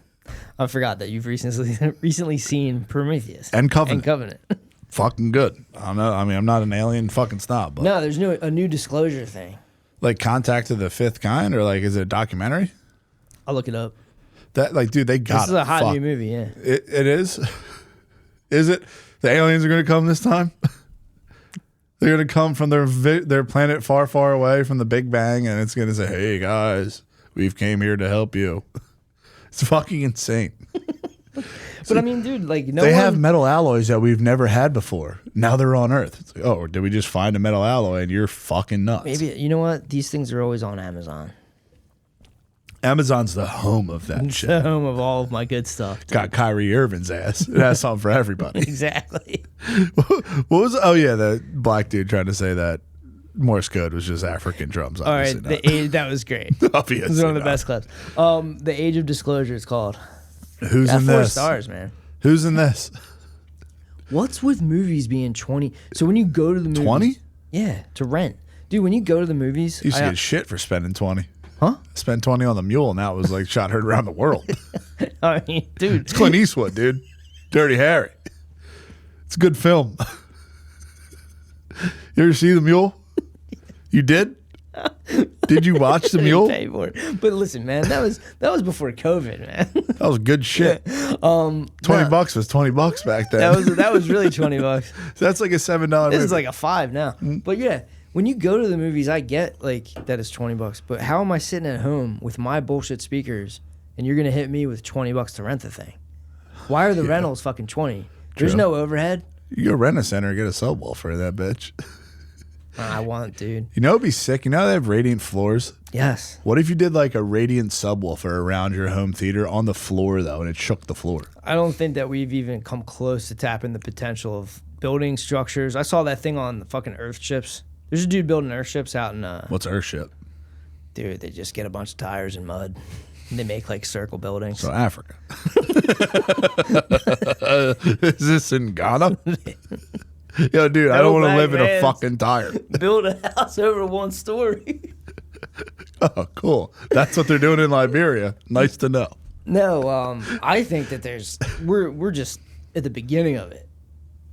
I forgot that you've recently seen Prometheus and Covenant. Fucking good. I don't know. I mean, I'm not an alien fucking snob, but no, there's a new disclosure thing. Like Contact of the Fifth Kind, or like is it a documentary? I'll look it up. That like, dude, they got this is a hot new movie. Yeah, it is. Is it? The aliens are going to come this time. They're going to come from their planet far, far away from the Big Bang, and it's going to say, hey, guys, we've came here to help you. It's fucking insane. But I mean, dude, like they have metal alloys that we've never had before. Now they're on Earth. It's like, oh, did we just find a metal alloy and you're fucking nuts? Maybe, you know what? These things are always on Amazon. Amazon's the home of that shit. The home of all of my good stuff. Dude. Got Kyrie Irving's ass. It has something for everybody. Exactly. What was? Oh yeah, the black dude trying to say that Morse code was just African drums. All right, that was great. Obviously, it was one of the best clips. The Age of Disclosure. It's called. Who's in 4 this? 4 stars, man. Who's in this? What's with movies being 20? So when you go to the movies, 20? Yeah, to rent, dude. When you go to the movies, You used to get shit for spending 20. Huh? Spend 20 on the mule, and that was like shot heard around the world. I mean, dude, It's Clint Eastwood, dude. Dirty Harry. It's a good film. You ever see The Mule? You did? Did you watch The Mule? pay for it. But listen, man, that was before COVID, man. That was good shit. $20 was $20 back then. That was really $20. That's like a $7 movie. This is like a $5 now. But yeah, when you go to the movies, I get like that is $20. But how am I sitting at home with my bullshit speakers and you're gonna hit me with $20 to rent the thing? Why are the rentals fucking 20? There's True. no overhead. You go rent a center and get a subwoofer that bitch. I want, dude. You know it'd be sick? You know they have radiant floors? Yes. What if you did like a radiant subwoofer around your home theater on the floor though, and it shook the floor? I don't think that we've even come close to tapping the potential of building structures. I saw that thing on the fucking Earthships. There's a dude building Earthships out in What's Earthship? Dude, they just get a bunch of tires and mud. And they make like circle buildings. So Africa. Is this in Ghana? Yo, dude, I don't want to live in a fucking tire. Build a house over 1 story. Oh, cool. That's what they're doing in Liberia. Nice to know. No, I think that we're just at the beginning of it.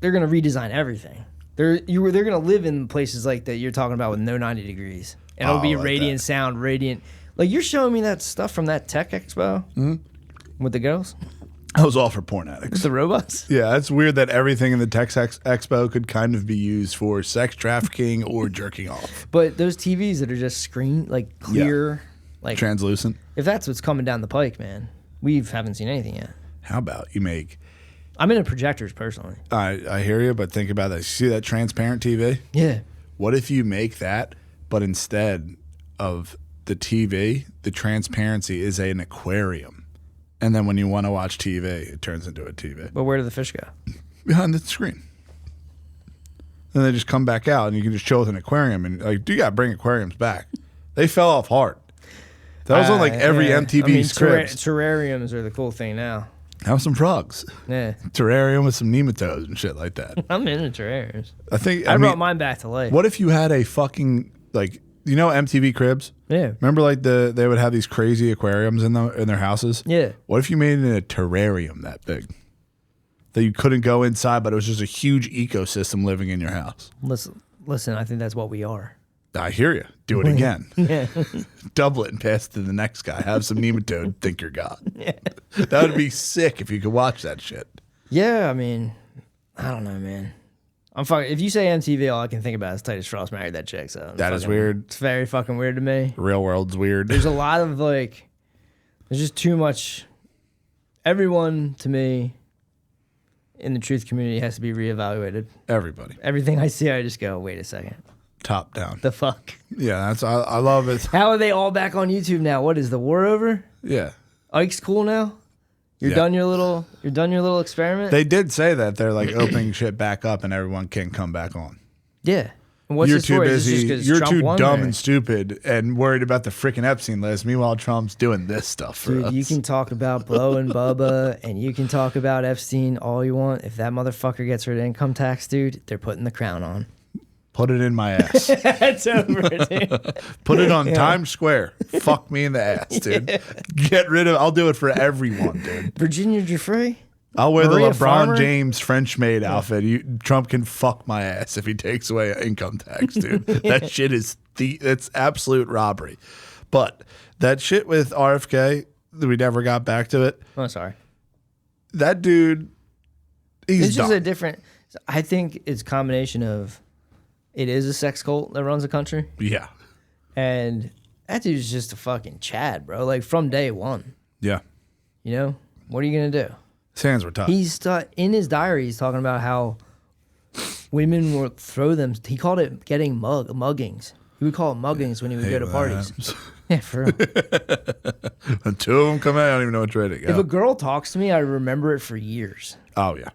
They're gonna redesign everything. They're gonna live in places like that you're talking about with no 90 degrees, and it'll be like radiant that. sound, radiant. Like you're showing me that stuff from that Tech Expo with the girls, That was all for porn addicts. the robots. Yeah, it's weird that everything in the Tech Expo could kind of be used for sex trafficking or jerking off. But those TVs that are just screen like clear, like Translucent. if that's what's coming down the pike, man, we haven't seen anything yet. How about you make... I'm into projectors personally. I hear you, but think about this. You see that transparent TV? Yeah. What if you make that, but instead of the TV, the transparency is an aquarium. And then when you want to watch TV, it turns into a TV. But where do the fish go? Behind the screen. And they just come back out and you can just chill with an aquarium. And like, you got to bring aquariums back. They fell off hard. That was on like every MTV script. Terrariums are the cool thing now. Have some frogs. Yeah. Terrarium with some nematodes and shit like that. I'm into terrariums. I brought mine back to life. What if you had a fucking, like, you know MTV Cribs? Yeah. Remember like they would have these crazy aquariums in their houses? Yeah. What if you made it in a terrarium that big? That you couldn't go inside, but it was just a huge ecosystem living in your house. Listen, I think that's what we are. I hear you. Do it again. Yeah. Double it and pass it to the next guy. Have some nematode. Think you're God. Yeah. That would be sick if you could watch that shit. Yeah, I mean, I don't know, man. I'm fucking. If you say MTV, all I can think about is Titus Frost married that chick. So that is weird. It's very fucking weird to me. Real world's weird. There's a lot of like, there's just too much. Everyone to me in the truth community has to be reevaluated. Everybody. Everything I see, I just go, wait a second. Top down. The fuck? Yeah, I love it. How are they all back on YouTube now? What is the war over? Yeah. Ike's cool now? You're done your little experiment? They did say that they're like opening shit back up and everyone can come back on. Yeah. And what's You're the story? too Is this busy. just 'cause You're Trump too won, dumb or- and stupid and worried about the freaking Epstein list. Meanwhile, Trump's doing this stuff for Dude, us. you can talk about Blow and Bubba and you can talk about Epstein all you want. If that motherfucker gets rid of income tax, dude, they're putting the crown on. Put it in my ass. It's over, dude. Put it on Times Square. Fuck me in the ass, dude. Yeah. Get rid of. I'll do it for everyone, dude. Virginia Giuffre? I'll wear Maria the LeBron Farmer? James French maid outfit. Trump can fuck my ass if he takes away income tax, dude. That shit is it's absolute robbery. But that shit with RFK, we never got back to it. Oh, sorry. That dude, he's It's just dumb. a different. I think it's a combination of it is a sex cult that runs the country. Yeah. And that dude's just a fucking Chad, bro. Like from day one. Yeah. You know? What are you going to do? His hands were tough. He's in his diary, he's talking about how women would throw them. He called it getting muggings. He would call it muggings when he would go to parties. Yeah, for real. When two of them come out, I don't even know which way to go. If a girl talks to me, I remember it for years. Oh, yeah.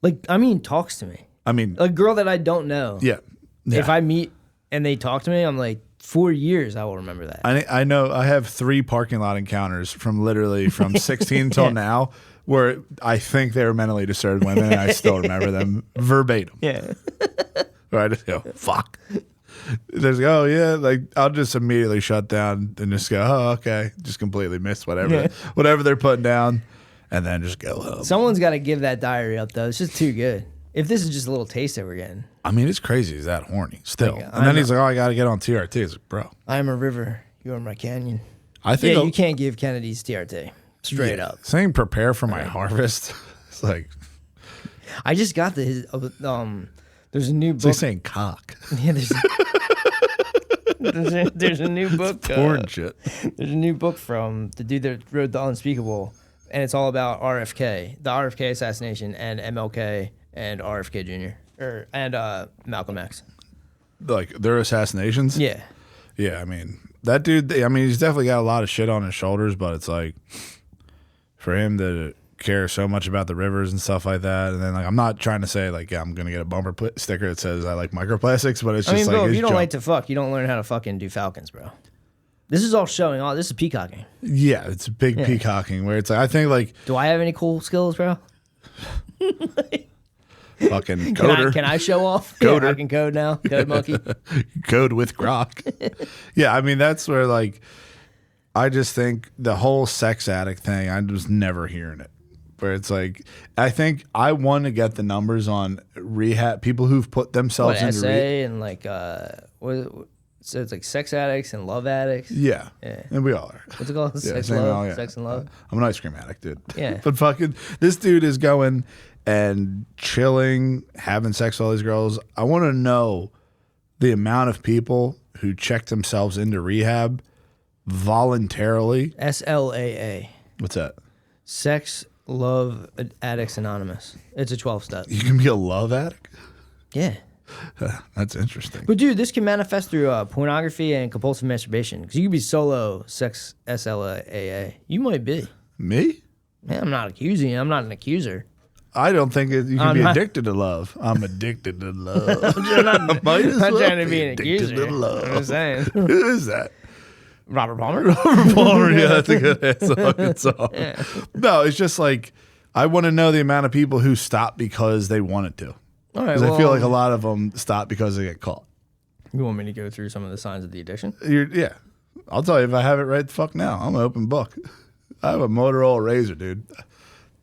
Like, I mean, talks to me. I mean, A girl that I don't know. yeah. If I meet and they talk to me, I'm like, For years, I will remember that. I know I have 3 parking lot encounters from literally from 16 till now where I think they were mentally disturbed women, and I still remember them verbatim. Yeah. Right? Fuck. There's oh yeah, like I'll just immediately shut down and just go, oh okay, just completely miss whatever they're putting down, and then just go home. Someone's got to give that diary up though. It's just too good. If this is just a little taste that we're getting. I mean, it's crazy. He's that horny still, Like, and then he's like, oh, I got to get on TRT. It's like, bro, I am a river. You are my canyon. I think you can't give Kennedy's TRT straight up. Saying prepare for my harvest. It's like I just got there's a new book. So he's saying cock. Yeah, there's a new book. Porn shit. There's a new book from the dude that wrote The Unspeakable, and it's all about RFK, the RFK assassination, and MLK and RFK Jr. and Malcolm X. Like their assassinations. Yeah. Yeah, I mean that dude. I mean, he's definitely got a lot of shit on his shoulders, but it's like for him to care so much about the rivers and stuff like that, and then like I'm not trying to say like I'm gonna get a bumper sticker that says I like microplastics, but it's just bro, like if you don't like to fuck, you don't learn how to fucking do falcons, bro. This is all showing off. This is peacocking. Yeah, it's big peacocking where it's like I think like do I have any cool skills, bro? Fucking coder. Can I show off? Coder. Yeah, I can code now. Code monkey. Code with Grok. Yeah, I mean that's where like I just think the whole sex addict thing, I was never hearing it. Where it's like I think I want to get the numbers on rehab people who've put themselves into SA and like so it's like sex addicts and love addicts. Yeah. And we all are. What's it called? Yeah, Sex same love. all, yeah. Sex and love. I'm an ice cream addict, dude. Yeah. But fucking this dude is going and chilling, having sex with all these girls. I want to know the amount of people who check themselves into rehab voluntarily. SLAA. What's that? Sex Love Addicts Anonymous. It's a 12-step. You can be a love addict? Yeah. That's interesting. But dude, this can manifest through pornography and compulsive masturbation. Because you could be solo sex SLAA. You might be. Me? Man, I'm not accusing you. I'm not an accuser. I don't think you can be addicted to love. I'm addicted to love. I'm not trying to be an accuser. To love. I'm just saying. Who is that? Robert Palmer? Robert Palmer, yeah, that's a good fucking song. Yeah. No, it's just like, I want to know the amount of people who stop because they wanted to. All right, Because I feel like a lot of them stop because they get caught. You want me to go through some of the signs of the addiction? Yeah. I'll tell you if I have it right the fuck now. I'm an open book. I have a Motorola Razor, dude.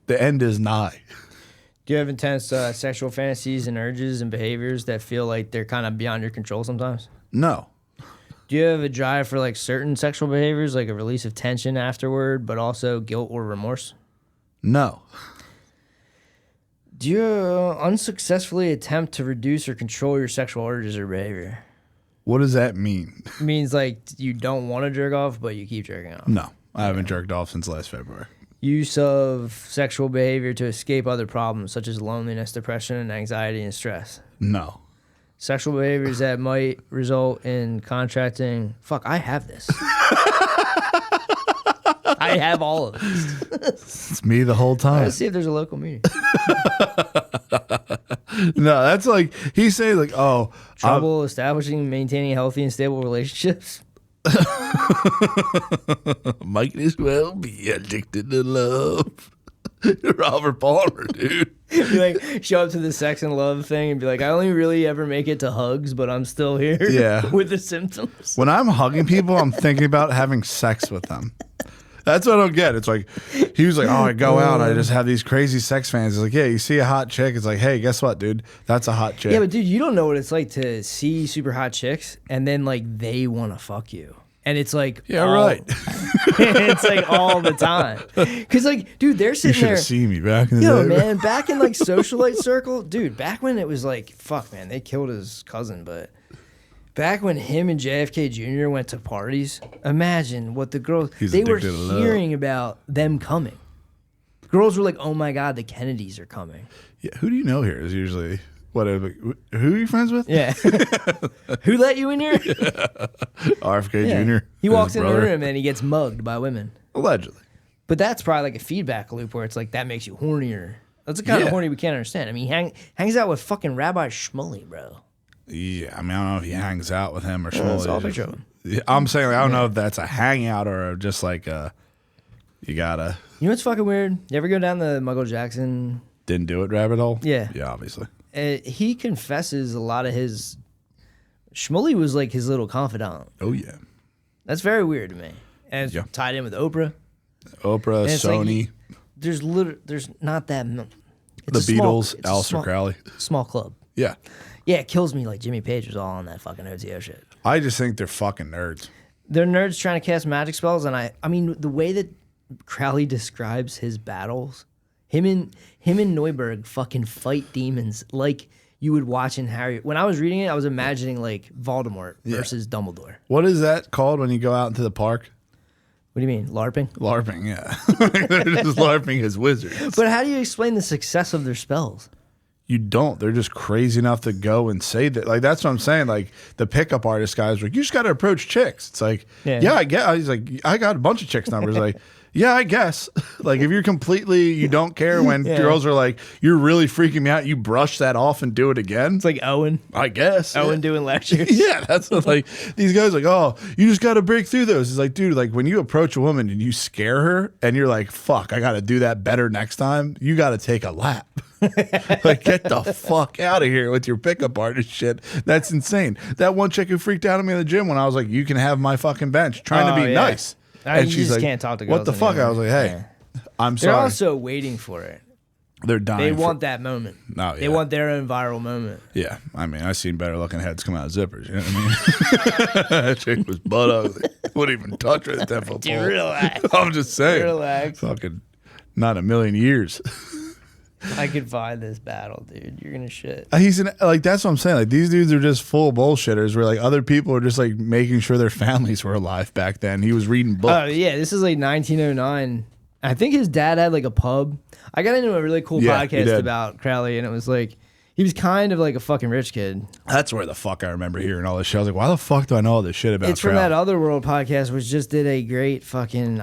The end is nigh. Do you have intense sexual fantasies and urges and behaviors that feel like they're kind of beyond your control sometimes? No. Do you have a drive for like certain sexual behaviors, like a release of tension afterward, but also guilt or remorse? No. Do you unsuccessfully attempt to reduce or control your sexual urges or behavior? What does that mean? It means like you don't want to jerk off, but you keep jerking off. No, I haven't jerked off since last February. Use of sexual behavior to escape other problems, such as loneliness, depression, anxiety, and stress. No. Sexual behaviors that might result in contracting. Fuck, I have this. I have all of this. It's me the whole time. Let's see if there's a local meeting. No, that's like, he's saying like, oh. Trouble establishing and maintaining healthy and stable relationships. Might as well be addicted to love. Robert Palmer, dude. You like show up to the sex and love thing and be like, I only really ever make it to hugs, but I'm still here. Yeah. With the symptoms. When I'm hugging people, I'm thinking about having sex with them. That's what I don't get. It's like, he was like, oh, I go out, I just have these crazy sex fans. It's like, yeah, you see a hot chick. It's like, hey, guess what, dude? That's a hot chick. Yeah, but dude, you don't know what it's like to see super hot chicks and then like they want to fuck you. And it's like, yeah, right. It's like all the time. Because like, dude, they're You sitting should there. have seen me back in the Yo, day. man, back in like socialite circle, dude, back when it was like, fuck, man, they killed his cousin, but back when him and JFK Jr. went to parties, imagine what the girls, they were addicted to love. hearing about them coming. Girls were like, oh my God, the Kennedys are coming. Yeah, who do you know here is usually, whatever, who are you friends with? Yeah. Who let you in here? RFK Yeah. Jr. He his walks in the brother. room and he gets mugged by women. Allegedly. But that's probably like a feedback loop where it's like, that makes you hornier. That's the kind of Yeah. horny we can't understand. I mean, he hangs out with fucking Rabbi Shmuley, bro. Yeah, I mean, I don't know if he hangs out with him or Well, it's all Shmuley. picture of him. Yeah, I'm saying, like, I don't know if that's a hangout or just like you gotta You know what's fucking weird? You ever go down the Michael Jackson? didn't do it rabbit hole? Yeah. Yeah, obviously. He confesses a lot of his. Shmuley was like his little confidant. Oh, yeah. That's very weird to me. And it's Yeah. tied in with Oprah. Oprah, And it's like, Sony, there's not that. the It's a small- Beatles, it's a Aleister small- Crowley. Small club. Yeah. Yeah, it kills me like Jimmy Page was all on that fucking OTO shit. I just think they're fucking nerds. They're nerds trying to cast magic spells, and I mean the way that Crowley describes his battles, him and Neuberg fucking fight demons like you would watch in Harry. When I was reading it, I was imagining like Voldemort versus Dumbledore. What is that called when you go out into the park? What do you mean, LARPing? LARPing, yeah. They're just LARPing as wizards. But how do you explain the success of their spells? You don't. They're just crazy enough to go and say that. Like, that's what I'm saying. Like, the pickup artist guys were like, you just got to approach chicks. It's like, yeah, I get. He's like, I got a bunch of chicks numbers. Like, yeah, I guess. Like, if you're completely, you don't care when girls are like, you're really freaking me out, you brush that off and do it again. It's like Owen. I guess. Owen doing lectures. Yeah, that's what, like, these guys are like, oh, you just got to break through those. It's like, dude, like, when you approach a woman and you scare her and you're like, fuck, I got to do that better next time, you got to take a lap. Like, get the fuck out of here with your pickup artist shit. That's insane. That one chick who freaked out at me in the gym when I was like, you can have my fucking bench, trying to be nice. And you just can't talk to girls what the fuck? anymore. I was like, hey, I'm They're sorry. also waiting for it. They're dying. They for- want that moment. No, They yeah. want their own viral moment. Yeah, I mean, I've seen better looking heads come out of zippers. You know what I mean? That chick was butt ugly. Wouldn't even touch her at the 10-foot Dude, pole. relax. I'm just saying. Relax. Fucking not a million years. I could find this battle, dude. You're gonna shit. He's like, that's what I'm saying. Like, these dudes are just full bullshitters. Where like other people are just like making sure their families were alive back then. He was reading books. Oh yeah, this is like 1909. I think his dad had like a pub. I got into a really cool Yeah, he podcast did. about Crowley, and it was like he was kind of like a fucking rich kid. That's where the fuck I remember hearing all this shit. I was like, why the fuck do I know all this shit about? It's from Crowley? that Other World podcast, which just did a great fucking.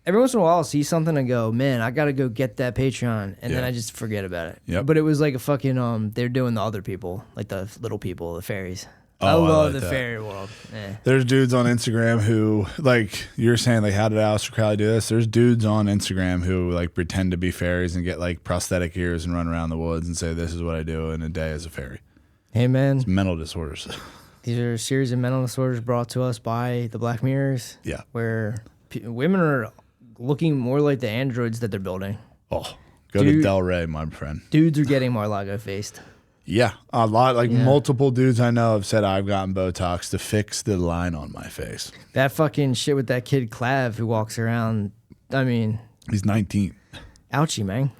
Every once in a while I'll see something and go, man, I gotta go get that Patreon, and then Yeah. I just forget about it. Yep. But it was like a fucking they're doing the other people, like the little people, the fairies. Oh, I I love like the that. fairy world. Eh. There's dudes on Instagram who, like, you're saying, like, how did Aleister Crowley do this? There's dudes on Instagram who, like, pretend to be fairies and get, like, prosthetic ears and run around the woods and say, this is what I do in a day as a fairy. Hey man, It's mental disorders. these are a series of mental disorders brought to us by the Black Mirrors. Yeah. Where women are looking more like the androids that they're building. Oh, go to Dude. Del Rey, my friend. Dudes are getting Mar-a-Lago faced. Yeah, a lot. Like, Yeah. multiple dudes I know have said, I've gotten Botox to fix the line on my face. That fucking shit with that kid Clav who walks around. I mean, He's 19. ouchie, man.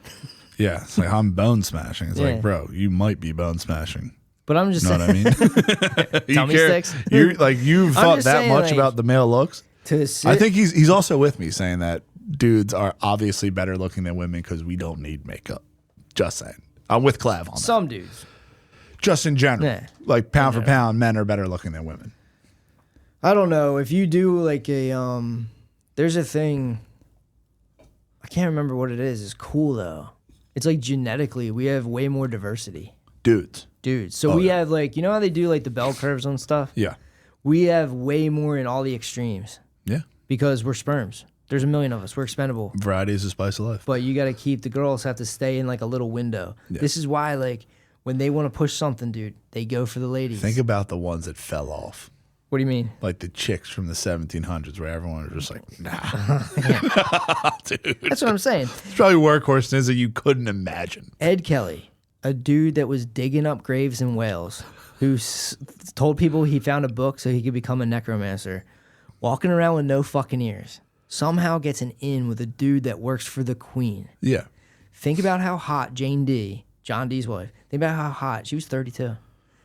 Yeah, it's like, I'm bone smashing. It's Yeah. like, bro, you might be bone smashing. But I'm just You know saying. what I mean? Tummy sticks? You're like, you've I'm thought just that saying, much like, about the male looks. To sit, I think he's also with me saying that dudes are obviously better looking than women because we don't need makeup. Just saying. I'm with Clav on that. some dudes. Just in general. Yeah. Like, pound for pound, men are better looking than women. I don't know if you do like a there's a thing. I can't remember what it is. It's cool though. It's like genetically we have way more diversity. Dudes. Dudes. So Oh, we yeah. have like, you know how they do like the bell curves on stuff? Yeah. We have way more in all the extremes Yeah. because we're sperms. There's a million of us. We're expendable. Variety is the spice of life. But you got to keep the girls have to stay in like a little window. Yeah. This is why like when they want to push something, dude, they go for the ladies. Think about the ones that fell off. What do you mean? Like the chicks from the 1700s where everyone was just like, nah. Dude. That's what I'm saying. It's probably workhorses that you couldn't imagine. Ed Kelly, a dude that was digging up graves in Wales, who told people he found a book so he could become a necromancer, walking around with no fucking ears, somehow gets an in with a dude that works for the Queen. Yeah. Think about how hot Jane D, John Dee's wife, think about how hot, she was 32.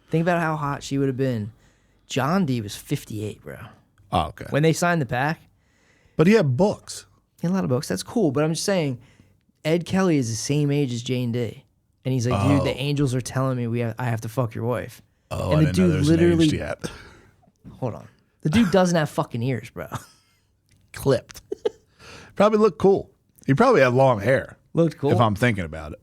Think about how hot she would have been. John D was 58, bro. Oh, okay. When they signed the pact. But he had books. He had a lot of books. That's cool. But I'm just saying, Ed Kelly is the same age as Jane D. And he's like, dude, the angels are telling me I have to fuck your wife. Oh, and I didn't know there was an age yet. Hold on. The dude doesn't have fucking ears, bro. Clipped. Probably looked cool. He probably had long hair. Looked cool. If I'm thinking about it.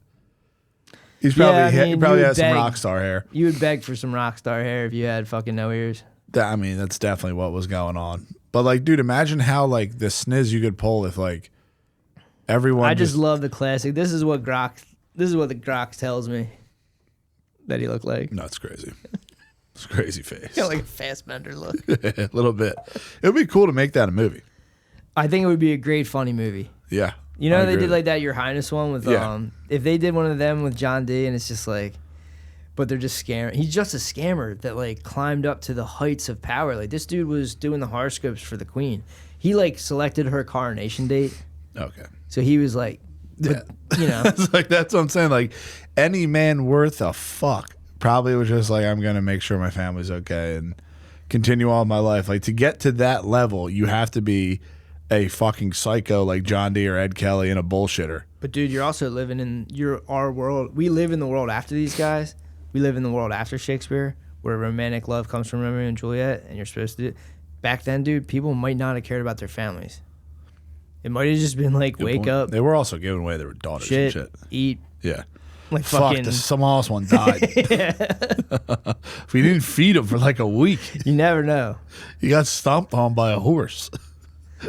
He's probably Yeah, I mean, he probably you would has some beg- rock star hair. You would beg for some rock star hair if you had fucking no ears. I mean, that's definitely what was going on. But like, dude, imagine how like the sniz you could pull if like everyone. I just love the classic. This is what the Grok tells me that he looked like. No, it's crazy. It's a crazy face. Got like a Fassbender look. A little bit. It would be cool to make that a movie. I think it would be a great funny movie. Yeah. You know I they agree did with like that Your Highness one with Yeah. if they did one of them with John D and it's just like, but they're just scamming. He's just a scammer that like climbed up to the heights of power. Like this dude was doing the horoscopes for the queen. He like selected her coronation date. Okay. So he was like, Yeah. you know, It's like that's what I'm saying. Like any man worth a fuck probably was just like, I'm gonna make sure my family's okay and continue all my life. Like to get to that level, you have to be a fucking psycho like John D or Ed Kelly and a bullshitter. but dude, you're also living in our world. We live in the world after these guys. We live in the world after Shakespeare, where romantic love comes from Romeo and Juliet, and you're supposed to. Back then, dude, people might not have cared about their families. It might have just been like, wake point. up, They were also giving away their daughters shit, and shit. eat. Yeah. Like Fuck, fucking. someone else one died. If we didn't feed him for like a week, You never know. he got stomped on by a horse.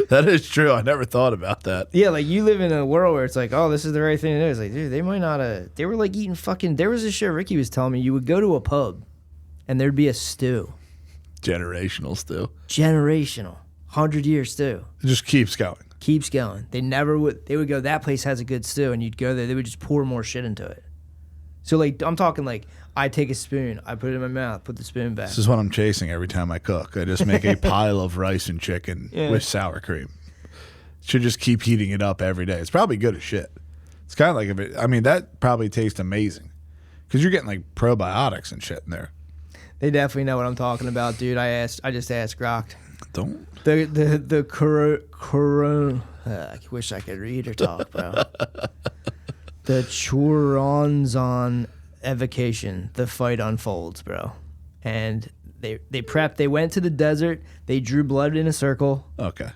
That is true. I never thought about that. Yeah, like you live in a world where it's like, oh, this is the right thing to do. It's like, dude, they might not have. They were like eating fucking. There was a shit Ricky was telling me. You would go to a pub, and there'd be a stew. Generational still. Generational, 100-year stew. It just keeps going. Keeps going. They never would. They would go. That place has a good stew, and you'd go there. They would just pour more shit into it. So like, I'm talking like, I take a spoon, I put it in my mouth, put the spoon back. This is what I'm chasing every time I cook. I just make a pile of rice and chicken Yeah. with sour cream. Should just keep heating it up every day. It's probably good as shit. It's kind of like if it. I mean, that probably tastes amazing because you're getting like probiotics and shit in there. They definitely know what I'm talking about, dude. I just asked Grok. Don't. The corona. I wish I could read or talk, bro. The Choronzon evocation. The fight unfolds, bro. And they prepped. They went to the desert. They drew blood in a circle. Okay.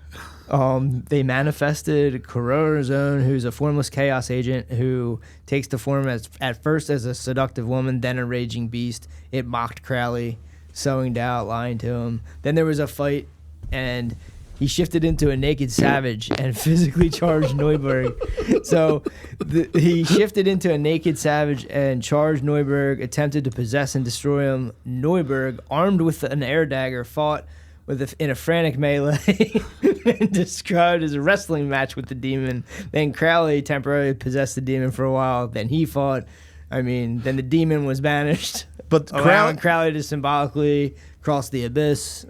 They manifested Corazon, who's a formless chaos agent who takes the form at first as a seductive woman, then a raging beast. It mocked Crowley, sowing doubt, lying to him. Then there was a fight, and he shifted into a naked savage and physically charged Neuberg. So he shifted into a naked savage and charged Neuberg, attempted to possess and destroy him. Neuberg, armed with an air dagger, fought in a frantic melee and described as a wrestling match with the demon. Then Crowley temporarily possessed the demon for a while. Then he fought. I mean, then the demon was banished. But Crowley just symbolically crossed the abyss.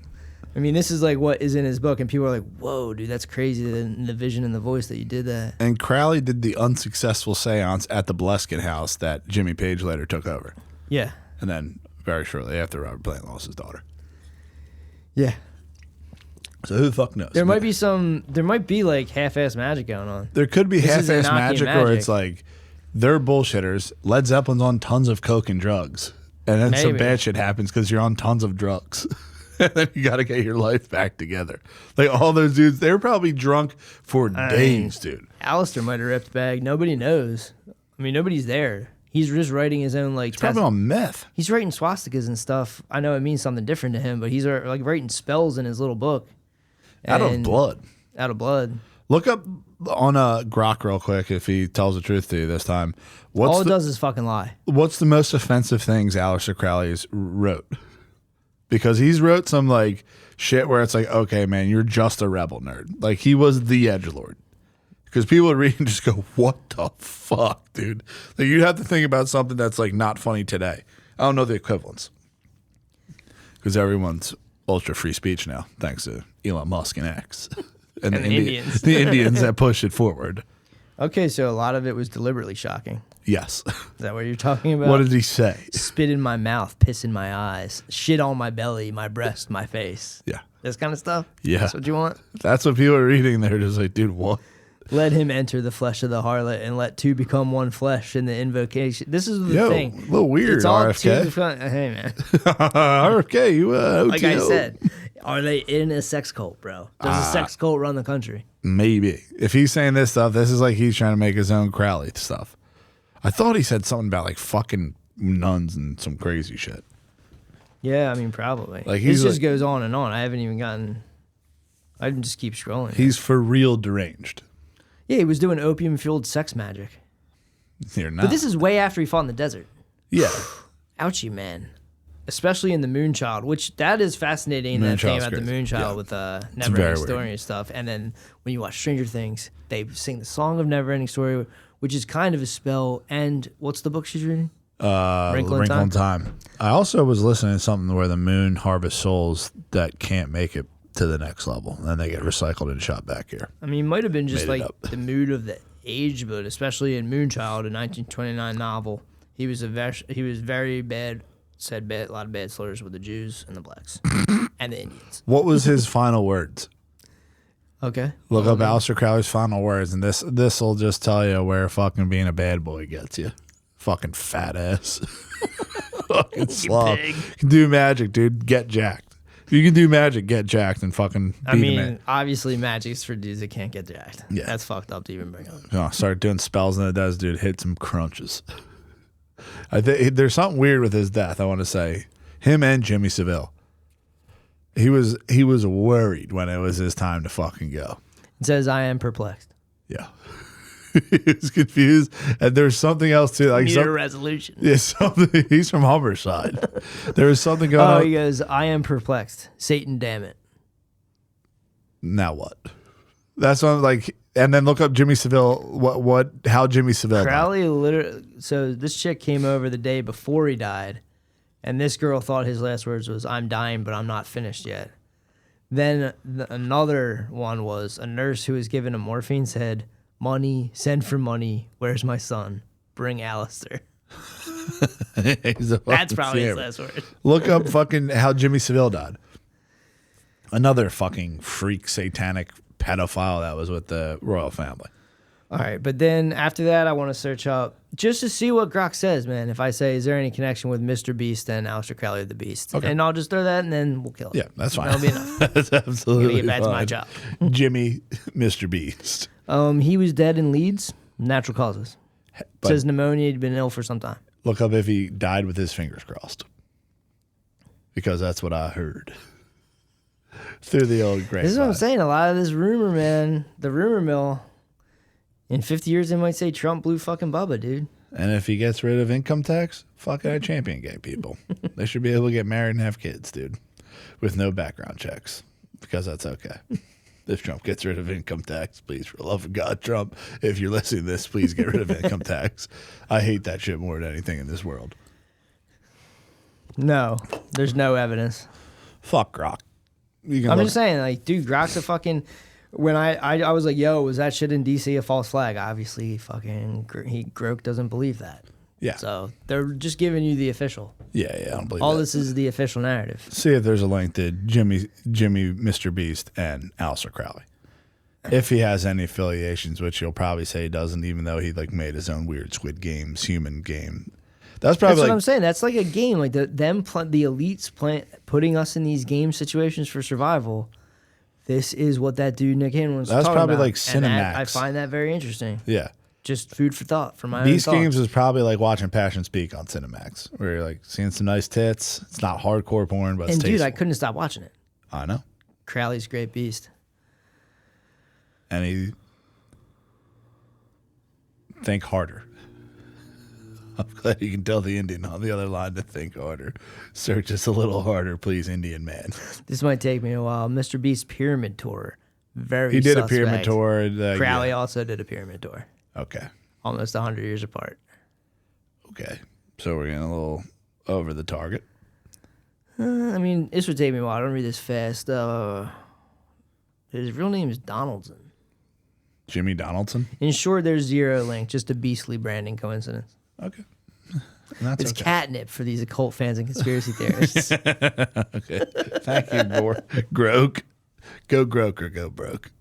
I mean, this is like what is in his book, and people are like, whoa, dude, that's crazy, the vision and the voice that you did that. And Crowley did the unsuccessful seance at the Bleskin house that Jimmy Page later took over. Yeah. And then very shortly after, Robert Plant lost his daughter. Yeah. So who the fuck knows? There might be like half-ass magic going on. There could be This is half-ass Enochian magic, or it's like they're bullshitters. Led Zeppelin's on tons of coke and drugs, and then some Maybe. bad shit happens because you're on tons of drugs. And then you got to get your life back together. Like all those dudes, they were probably drunk for days, dude. Alistair might have ripped bag. Nobody knows. I mean, nobody's there. He's just writing his own like. He's probably on meth. He's writing swastikas and stuff. I know it means something different to him, but he's like writing spells in his little book. Out of And- blood. Out of blood. Look up on Grok real quick if he tells the truth to you this time. All it does is fucking lie. What's the most offensive things Aleister Crowley's wrote? Because he's wrote some like shit where it's like, okay, man, you're just a rebel nerd. Like he was the edgelord. Because people would read and just go, what the fuck, dude? Like you'd have to think about something that's like not funny today. I don't know the equivalents. Because everyone's ultra free speech now, thanks to Elon Musk and X. And the Indians. The Indians that push it forward. Okay, so a lot of it was deliberately shocking. Yes. Is that what you're talking about? What did he say? Spit in my mouth, piss in my eyes, shit on my belly, my breast, my face. Yeah. This kind of stuff? Yeah. That's what you want? That's what people are reading. They're just like, dude, what? Let him enter the flesh of the harlot and let two become one flesh in the invocation. This is the Yo, thing. a little weird, It's all RFK. hey, man. RFK, you Like I OTO. said, are they in a sex cult, bro? Does a sex cult run the country? Maybe. If he's saying this stuff, this is like he's trying to make his own Crowley stuff. I thought he said something about like fucking nuns and some crazy shit. Yeah, I mean, probably. Like, This he's just like- goes on and on. I haven't even gotten. I can just keep scrolling. He's for real deranged. Yeah, he was doing opium-fueled sex magic. You're not. But this is way after he fought in the desert. Yeah. Ouchie, man. Especially in the Moonchild, which that is fascinating. That thing Moonchild's about the crazy. Moonchild Yeah. with very Neverending weird. Story and stuff. And then when you watch Stranger Things, they sing the song of Neverending Story, which is kind of a spell. And what's the book she's reading? Wrinkle in Time. I also was listening to something where the moon harvests souls that can't make it to the next level, and then they get recycled and shot back here. I mean, it might have been just Made it like up. the mood of the age, but especially in Moonchild, a 1929 novel, he was very bad, said a lot of bad slurs with the Jews and the blacks and the Indians. What was his final words? Okay. Look up Aleister Crowley's final words, and this will just tell you where fucking being a bad boy gets you. Fucking fat ass. Fucking slob. pig. Can do magic, dude. Get jacked. If you can do magic, get jacked and fucking beat I mean, him. obviously, magic's for dudes that can't get jacked. Yeah. That's fucked up to even bring up. Oh, start doing spells and it does, dude. Hit some crunches. I think there's something weird with his death. I want to say him and Jimmy Savile. He was worried when it was his time to fucking go. It says, "I am perplexed." Yeah, he was confused, and there's something else too. Like Need some, a resolution. yeah, something. He's from Humberside. There was something going Oh, on. he goes, "I am perplexed. Satan, damn it." Now what? That's what I'm like. And then look up Jimmy Savile. How Jimmy Savile died. Crowley literally. So this chick came over the day before he died, and this girl thought his last words was, "I'm dying, but I'm not finished yet." Then another one was a nurse who was given a morphine said, "Money, send for money. Where's my son? Bring Alistair." He's a That's fucking probably his scammer. last word. Look up fucking how Jimmy Savile died. Another fucking freak, satanic pedophile that was with the royal family. All right, but then after that, I want to search up just to see what Grok says, man. If I say, "Is there any connection with Mr. Beast and Aleister Crowley the Beast?" Okay. And I'll just throw that, and then we'll kill it. Yeah, that's fine. That'll be enough. That's absolutely I'm gonna get back to my fine. job. Jimmy, Mr. Beast. He was dead in Leeds, natural causes. But- Says pneumonia. He'd been ill for some time. Look up if he died with his fingers crossed. Because that's what I heard. Through the old grapevine. This is what I'm saying. A lot of this rumor, man, the rumor mill. In 50 years, they might say Trump blew fucking Bubba, dude. And if he gets rid of income tax, fuck it, I champion gay people. They should be able to get married and have kids, dude. With no background checks. Because that's okay. If Trump gets rid of income tax, please, for the love of God, Trump, if you're listening to this, please get rid of income tax. I hate that shit more than anything in this world. No, there's no evidence. Fuck Grok. You can I'm look- just saying, like, dude, Grok's a fucking. When I was like, "Yo, was that shit in DC a false flag?" Obviously, Grok doesn't believe that. Yeah. So they're just giving you the official. Yeah, I don't believe All that. this is the official narrative. See if there's a link to Jimmy, Mr. Beast, and Aleister Crowley. If he has any affiliations, which he'll probably say he doesn't, even though he like made his own weird Squid Games human game. That's probably That's what like, I'm saying. That's like a game. Like the elites putting us in these game situations for survival. This is what that dude Nick Cannon was That's talking probably about. like And that- Cinemax. I find that very interesting. yeah. Just food for thought for my Beast own thoughts. Games is probably like watching Passion Speak on Cinemax, where you're like seeing some nice tits. It's not hardcore porn, but it's And dude, tasteful. I couldn't stop watching it. I know. Crowley's great beast. And he think harder. I'm glad you can tell the Indian on the other line to think harder. Search just a little harder, please, Indian man. This might take me a while. Mr. Beast pyramid tour. Very He did a suspect. pyramid tour. Crowley yeah. also did a pyramid tour. Okay. Almost 100 years apart. Okay. So we're getting a little over the target. I mean, this would take me a while. I don't read this fast. His real name is Donaldson. Jimmy Donaldson? In short, there's zero link. Just a beastly branding coincidence. Okay. That's It's okay. catnip for these occult fans and conspiracy theorists. Okay. Thank you, Grok. Go Grok or go broke.